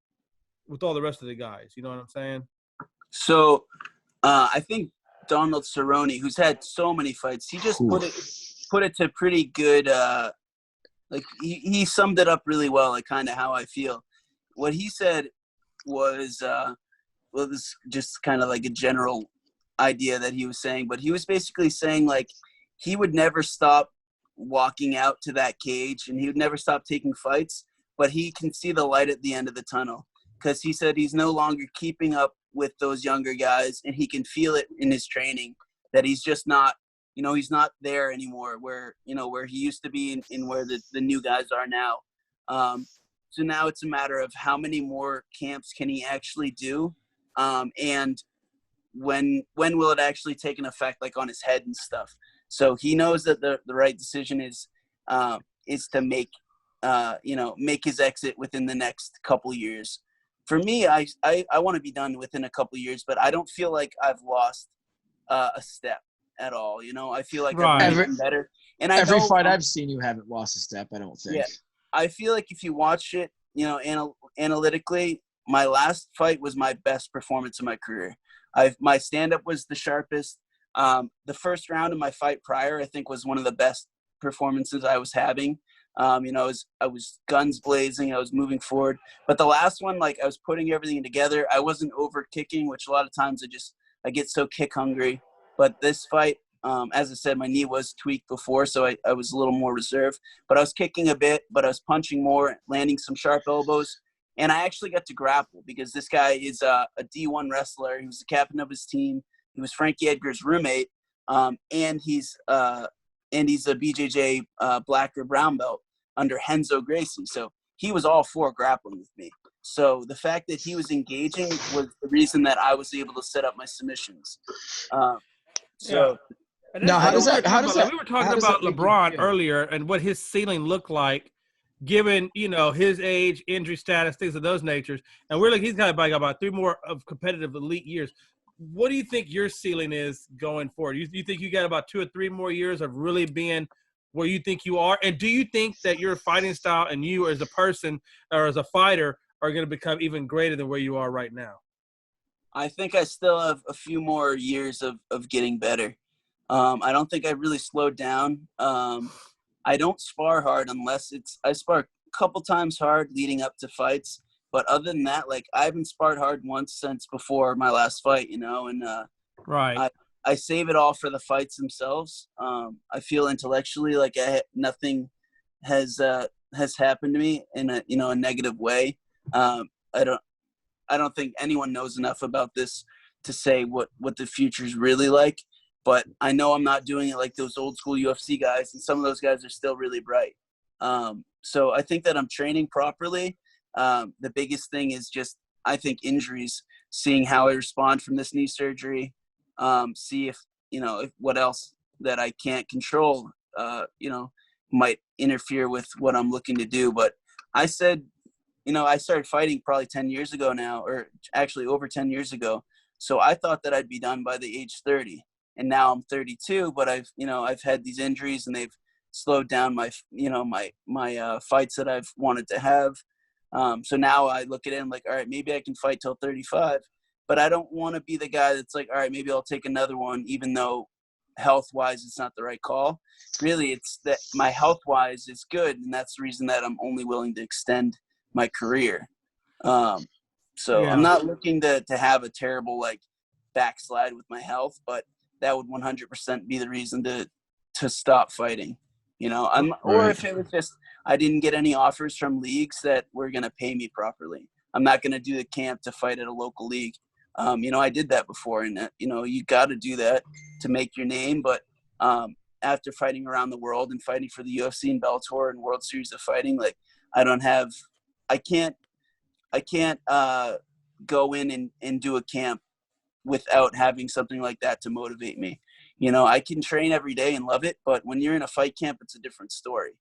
with all the rest of the guys? You know what I'm saying? So I think Donald Cerrone, who's had so many fights, he just put it to pretty good Like he summed it up really well, like kind of how I feel. What he said was, well, this is just kind of like a general idea that he was saying, but he was basically saying like he would never stop walking out to that cage and he would never stop taking fights, but he can see the light at the end of the tunnel because he said he's no longer keeping up with those younger guys and he can feel it in his training that he's just not, he's not there anymore where he used to be in where the new guys are now. So now it's a matter of how many more camps can he actually do, and when will it actually take an effect, like on his head and stuff. So he knows that the right decision is to make his exit within the next couple years. For me, I want to be done within a couple years, but I don't feel like I've lost a step at all. I feel like I've gotten better. And every fight I've seen, you haven't lost a step, I don't think. Yeah, I feel like if you watch it, analytically, my last fight was my best performance of my career. My stand-up was the sharpest. The first round of my fight prior, I think, was one of the best performances I was having. I was guns blazing. I was moving forward. But the last one, like, I was putting everything together. I wasn't over kicking, which a lot of times I get so kick hungry. But this fight, as I said, my knee was tweaked before, so I was a little more reserved. But I was kicking a bit, but I was punching more, landing some sharp elbows. And I actually got to grapple because this guy is a D1 wrestler. He was the captain of his team. He was Frankie Edgar's roommate, and he's a BJJ black or brown belt under Renzo Gracie. So he was all for grappling with me. So the fact that he was engaging was the reason that I was able to set up my submissions. Now, how does that? We were talking about LeBron earlier and what his ceiling looked like, given his age, injury status, things of those natures, and we're like he's got about 3 more of competitive elite years. What do you think your ceiling is going forward? You think you got about 2 or 3 more years of really being where you think you are? And do you think that your fighting style and you as a person or as a fighter are going to become even greater than where you are right now? I think I still have a few more years of getting better. I don't think I really slowed down. I don't spar hard unless I spar a couple times hard leading up to fights. But other than that, like, I haven't sparred hard once since before my last fight, and right. I save it all for the fights themselves. I feel intellectually like nothing has happened to me in a negative way. I don't think anyone knows enough about this to say what the future is really like. But I know I'm not doing it like those old school UFC guys, and some of those guys are still really bright. So I think that I'm training properly. The biggest thing is just, I think, injuries, seeing how I respond from this knee surgery, see if what else that I can't control, might interfere with what I'm looking to do. But I said, I started fighting probably 10 years ago now, or actually over 10 years ago. So I thought that I'd be done by the age 30. And now I'm 32, but I've had these injuries and they've slowed down my fights that I've wanted to have. So now I look at it and I'm like, all right, maybe I can fight till 35, but I don't want to be the guy that's like, all right, maybe I'll take another one, even though health-wise it's not the right call. Really, it's that my health-wise is good, and that's the reason that I'm only willing to extend my career. I'm not looking to have a terrible backslide with my health, but that would 100% be the reason to stop fighting. Or if it was just I didn't get any offers from leagues that were going to pay me properly. I'm not going to do the camp to fight at a local league. I did that before, and you got to do that to make your name. But after fighting around the world and fighting for the UFC and Bellator and World Series of Fighting, I can't go in and do a camp without having something like that to motivate me. I can train every day and love it, but when you're in a fight camp, it's a different story.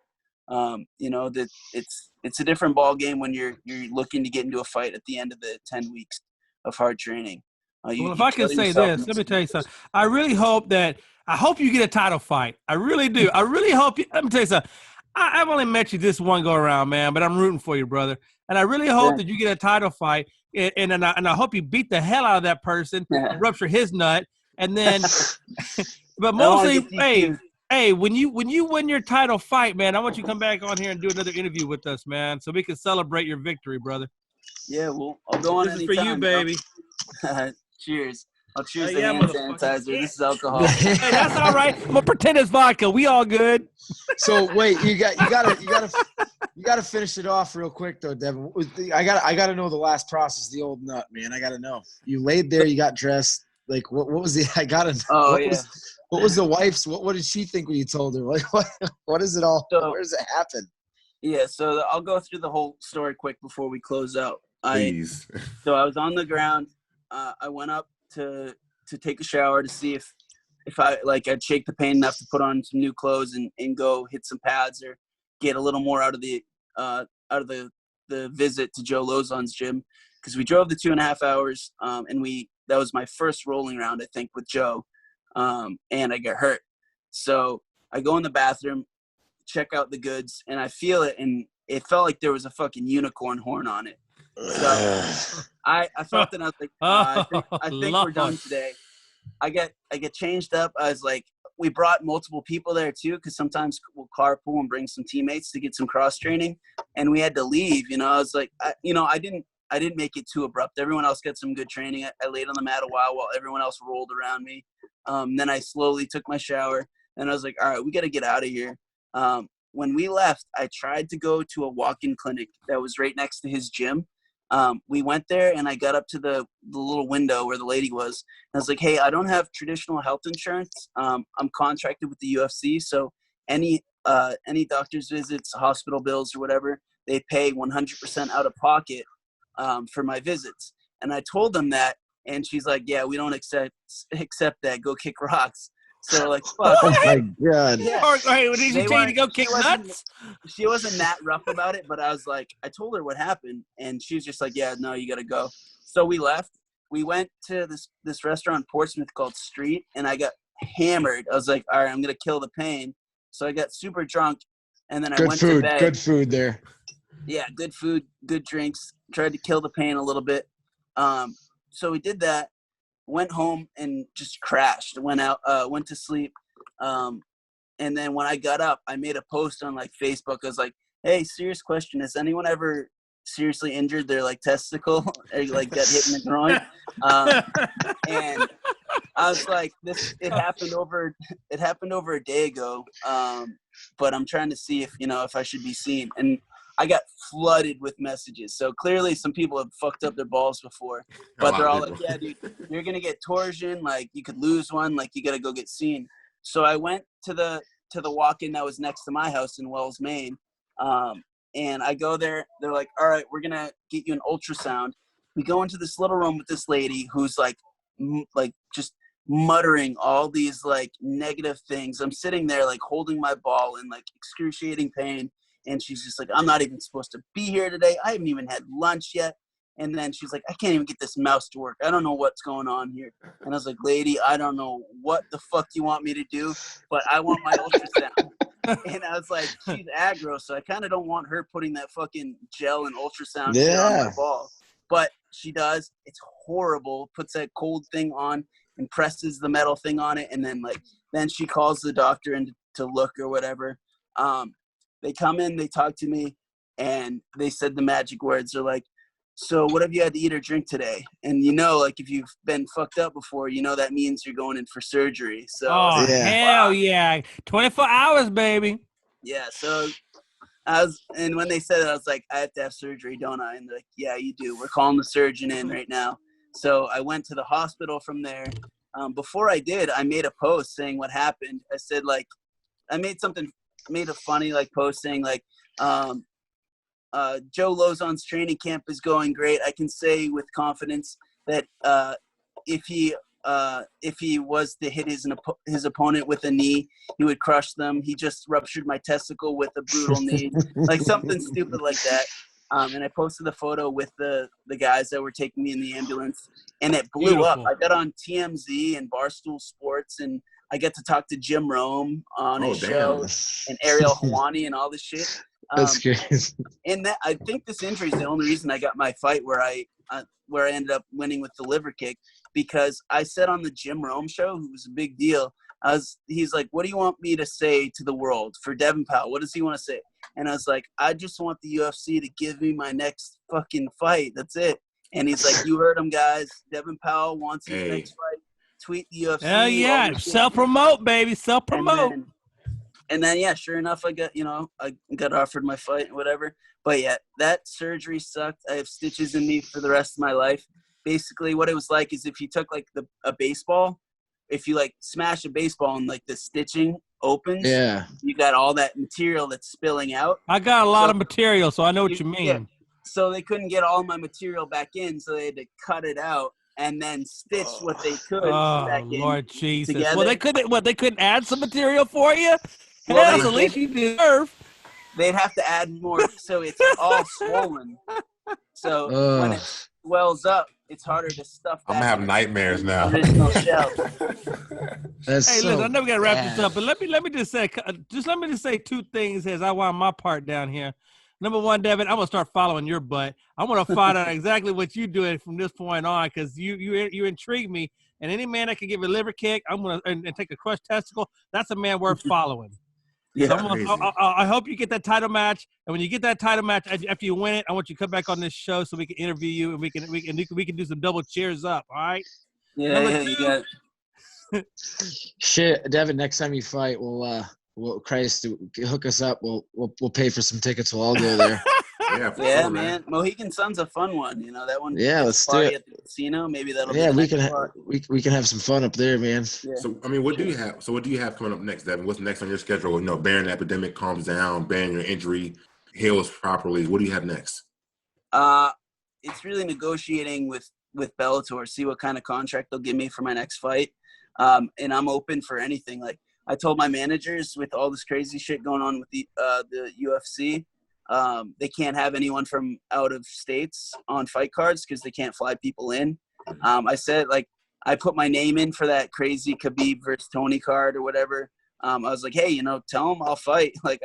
That it's a different ball game when you're looking to get into a fight at the end of the 10 weeks of hard training. If I can say this, let me tell you something. I hope you get a title fight. I really do. I really hope let me tell you something. I've only met you this one go around, man, but I'm rooting for you, brother. And I really hope that you get a title fight, and I hope you beat the hell out of that person, rupture his nut, and then, but mostly, hey, Hey, when you win your title fight, man, I want you to come back on here and do another interview with us, man, so we can celebrate your victory, brother. Yeah, well, I'll go on This is anytime. for you, baby. Cheers. I'll cheers Yeah, the hand motherfucker. sanitizer. Yeah. This is alcohol. Hey, that's all right. I'm gonna pretend it's vodka. We all good. So wait, you gotta finish it off real quick though, Devin. I gotta know the last process, the old nut, man. I gotta know. You laid there, you got dressed. Like what was the? I gotta know. Oh, yeah. What was the wife's? What did she think when you told her? Like what is it all? So, where does it happen? Yeah, so I'll go through the whole story quick before we close out. Please. So I was on the ground. I went up to take a shower to see if I'd shake the pain enough to put on some new clothes and go hit some pads or get a little more out of the visit to Joe Lozon's gym, because we drove the 2.5 hours and that was my first rolling round, I think, with Joe, and I got hurt. So I go in the bathroom, check out the goods, and I feel it, and it felt like there was a fucking unicorn horn on it. So I felt it, and I was like, I think we're done today. I get changed up. I was like, we brought multiple people there too, because sometimes we'll carpool and bring some teammates to get some cross training, and we had to leave. I was like, I didn't make it too abrupt. Everyone else got some good training. I laid on the mat a while everyone else rolled around me. Then I slowly took my shower, and I was like, all right, we got to get out of here. When we left, I tried to go to a walk-in clinic that was right next to his gym. We went there, and I got up to the little window where the lady was. And I was like, hey, I don't have traditional health insurance. I'm contracted with the UFC, so any doctor's visits, hospital bills, or whatever, they pay 100% out of pocket for my visits. And I told them that, and she's like, yeah, we don't accept that. Go kick rocks. So like, fuck. Oh my god. Yeah. Hey, did she tell you to go kick nuts? She wasn't that rough about it, but I was like, I told her what happened, and she was just like, yeah, no, you got to go. So we left. We went to this restaurant in Portsmouth called Street, and I got hammered. I was like, all right, I'm going to kill the pain. So I got super drunk, and then I went to bed. Good food there. Yeah, good food, good drinks. Tried to kill the pain a little bit. So we did that. Went home and just crashed. Went to sleep. And then when I got up, I made a post on like Facebook. I was like, hey, serious question. Has anyone ever seriously injured their like testicle or like got hit in the groin? And I was like, it happened over a day ago. But I'm trying to see if I should be seen. And I got flooded with messages. So clearly some people have fucked up their balls before, but they're all like, yeah, dude, you're going to get torsion. Like you could lose one. Like you got to go get seen. So I went to the walk-in that was next to my house in Wells, Maine. And I go there. They're like, all right, we're going to get you an ultrasound. We go into this little room with this lady who's like just muttering all these like negative things. I'm sitting there like holding my ball in like excruciating pain. And she's just like, I'm not even supposed to be here today. I haven't even had lunch yet. And then she's like, I can't even get this mouse to work. I don't know what's going on here. And I was like, lady, I don't know what the fuck you want me to do, but I want my ultrasound. And I was like, she's aggro, so I kind of don't want her putting that fucking gel and ultrasound shit on my ball. But she does. It's horrible. Puts that cold thing on and presses the metal thing on it. And then she calls the doctor in to look or whatever. They come in, they talk to me, and they said the magic words. They're like, so what have you had to eat or drink today? And like if you've been fucked up before, that means you're going in for surgery. So hell yeah. 24 hours, baby. Yeah, so and when they said it, I was like, I have to have surgery, don't I? And they're like, yeah, you do. We're calling the surgeon in right now. So I went to the hospital from there. Before I did, I made a post saying what happened. I said I made a funny post saying Joe Lozon's training camp is going great. I can say with confidence that if he was to hit his opponent with a knee, he would crush them. He just ruptured my testicle with a brutal knee, something stupid like that. And I posted the photo with the guys that were taking me in the ambulance, and it blew up. I got on TMZ and Barstool Sports, and I get to talk to Jim Rome on his show, and Ariel Helwani and all this shit. That's crazy. And I think this injury is the only reason I got my fight where I ended up winning with the liver kick, because I said on the Jim Rome show, who was a big deal, He's like, what do you want me to say to the world for Devin Powell? What does he want to say? And I was like, I just want the UFC to give me my next fucking fight. That's it. And he's like, you heard him, guys. Devin Powell wants his next fight. Tweet the UFC. Hell yeah. Self-promote, baby. Self-promote. And then, yeah, sure enough, I got offered my fight and whatever. But, yeah, that surgery sucked. I have stitches in me for the rest of my life. Basically, what it was like is if you took, like, a baseball, if you, like, smash a baseball and, like, the stitching opens, you got all that material that's spilling out. I got a lot of material, so I know what you mean. Yeah. So they couldn't get all my material back in, so they had to cut it out and then stitch what they could back in. Lord Jesus. Together. Well, they couldn't add some material for you? Well, that's the least you deserve. They'd have to add more, so it's all swollen. So when it swells up, it's harder to stuff that. I'm gonna have nightmares now. Original shell. Listen, I know we gotta wrap this up, but let me just say two things as I wind my part down here. Number one, Devin, I'm gonna start following your butt. I want to find out exactly what you're doing from this point on, because you intrigue me. And any man that can give a liver kick, I'm gonna and take a crushed testicle. That's a man worth following. Yeah, so I hope you get that title match. And when you get that title match, after you win it, I want you to come back on this show so we can interview you and we can do some double cheers up. All right? Yeah, you got it. Shit, Devin. Next time you fight, we'll Christ hook us up. We'll pay for some tickets. We'll all go there. Yeah, man. Mohegan Sun's a fun one. You know that one. Yeah, let's do it at the casino. Maybe that'll. Yeah, be we can have some fun up there, man. Yeah. So I mean, what do you have? So what do you have coming up next, Devin? What's next on your schedule? You know, bearing the epidemic calms down, bearing your injury heals properly. What do you have next? It's really negotiating with Bellator, see what kind of contract they'll give me for my next fight. And I'm open for anything. Like I told my managers, with all this crazy shit going on with the UFC. They can't have anyone from out of states on fight cards because they can't fly people in. I said, like, I put my name in for that crazy Khabib versus Tony card or whatever. I was like, hey, tell them I'll fight. Like,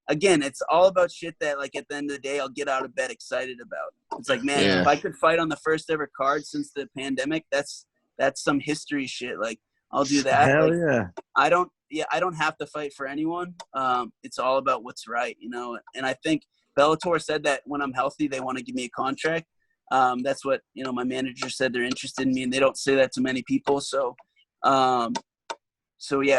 again, it's all about shit that, like, at the end of the day, I'll get out of bed excited about. It's like, man, if I could fight on the first ever card since the pandemic, that's some history shit. Like, I'll do that. Hell like, yeah. I don't have to fight for anyone. It's all about what's right, And I think Bellator said that when I'm healthy, they want to give me a contract. That's what, my manager said. They're interested in me, and they don't say that to many people. So yeah,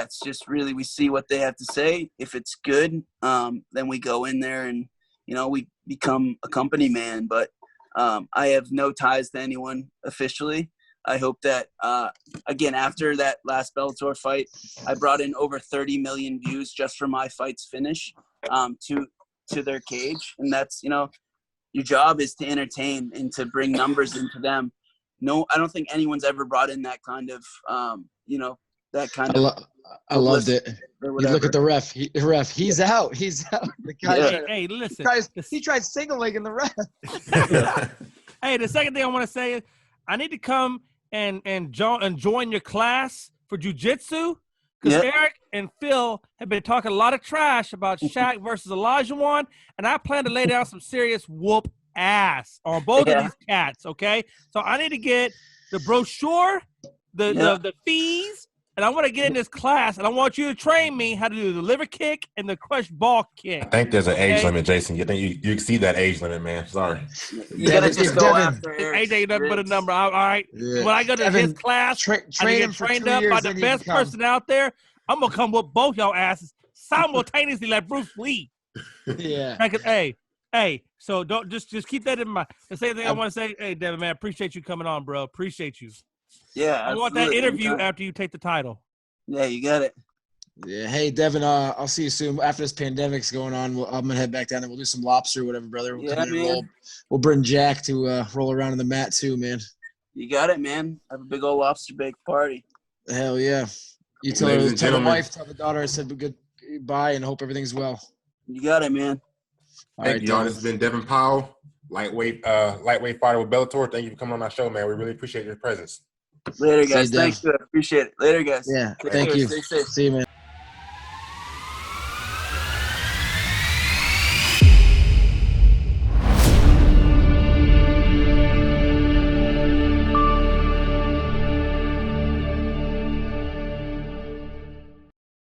it's just really, we see what they have to say. If it's good, then we go in there and, we become a company man. But I have no ties to anyone officially. I hope that, again, after that last Bellator fight, I brought in over 30 million views just for my fight's finish to their cage. And that's, your job is to entertain and to bring numbers into them. No, I don't think anyone's ever brought in that kind of, that kind of. I loved it. You look at the ref. He's out. He's out. The guy, hey, listen. He tried single legging the ref. Hey, the second thing I want to say is I need to come and join your class for jiu-jitsu, because Eric and Phil have been talking a lot of trash about Shaq versus Olajuwon, and I plan to lay down some serious whoop ass on both of these cats, okay? So I need to get the brochure, the fees, and I want to get in this class, and I want you to train me how to do the liver kick and the crushed ball kick. I think there's an age limit, Jason. You think you exceed that age limit, man. Sorry. You gotta just go after AJ nothing but a number. All right. Yeah. When I go to his class, I get trained up by the best person out there. I'm gonna come with both y'all asses simultaneously like Bruce Lee. Yeah. Hey. So don't just keep that in mind. The same thing I want to say. Hey, Devin, man, appreciate you coming on, bro. Appreciate you. Yeah, I want that interview after you take the title. Yeah, you got it. Yeah, hey Devin, I'll see you soon. After this pandemic's going on, I'm gonna head back down there. We'll do some lobster or whatever, brother. We'll bring Jack to roll around on the mat too, man. You got it, man. Have a big old lobster bake party. Hell yeah! You tell the wife, tell the daughter I said goodbye and hope everything's well. You got it, man. Thank you, y'all. This has been Devin Powell, lightweight fighter with Bellator. Thank you for coming on our show, man. We really appreciate your presence. Later, guys. Thank you. I appreciate it. Later, guys. Yeah. Thank you. Stay safe. See you, man.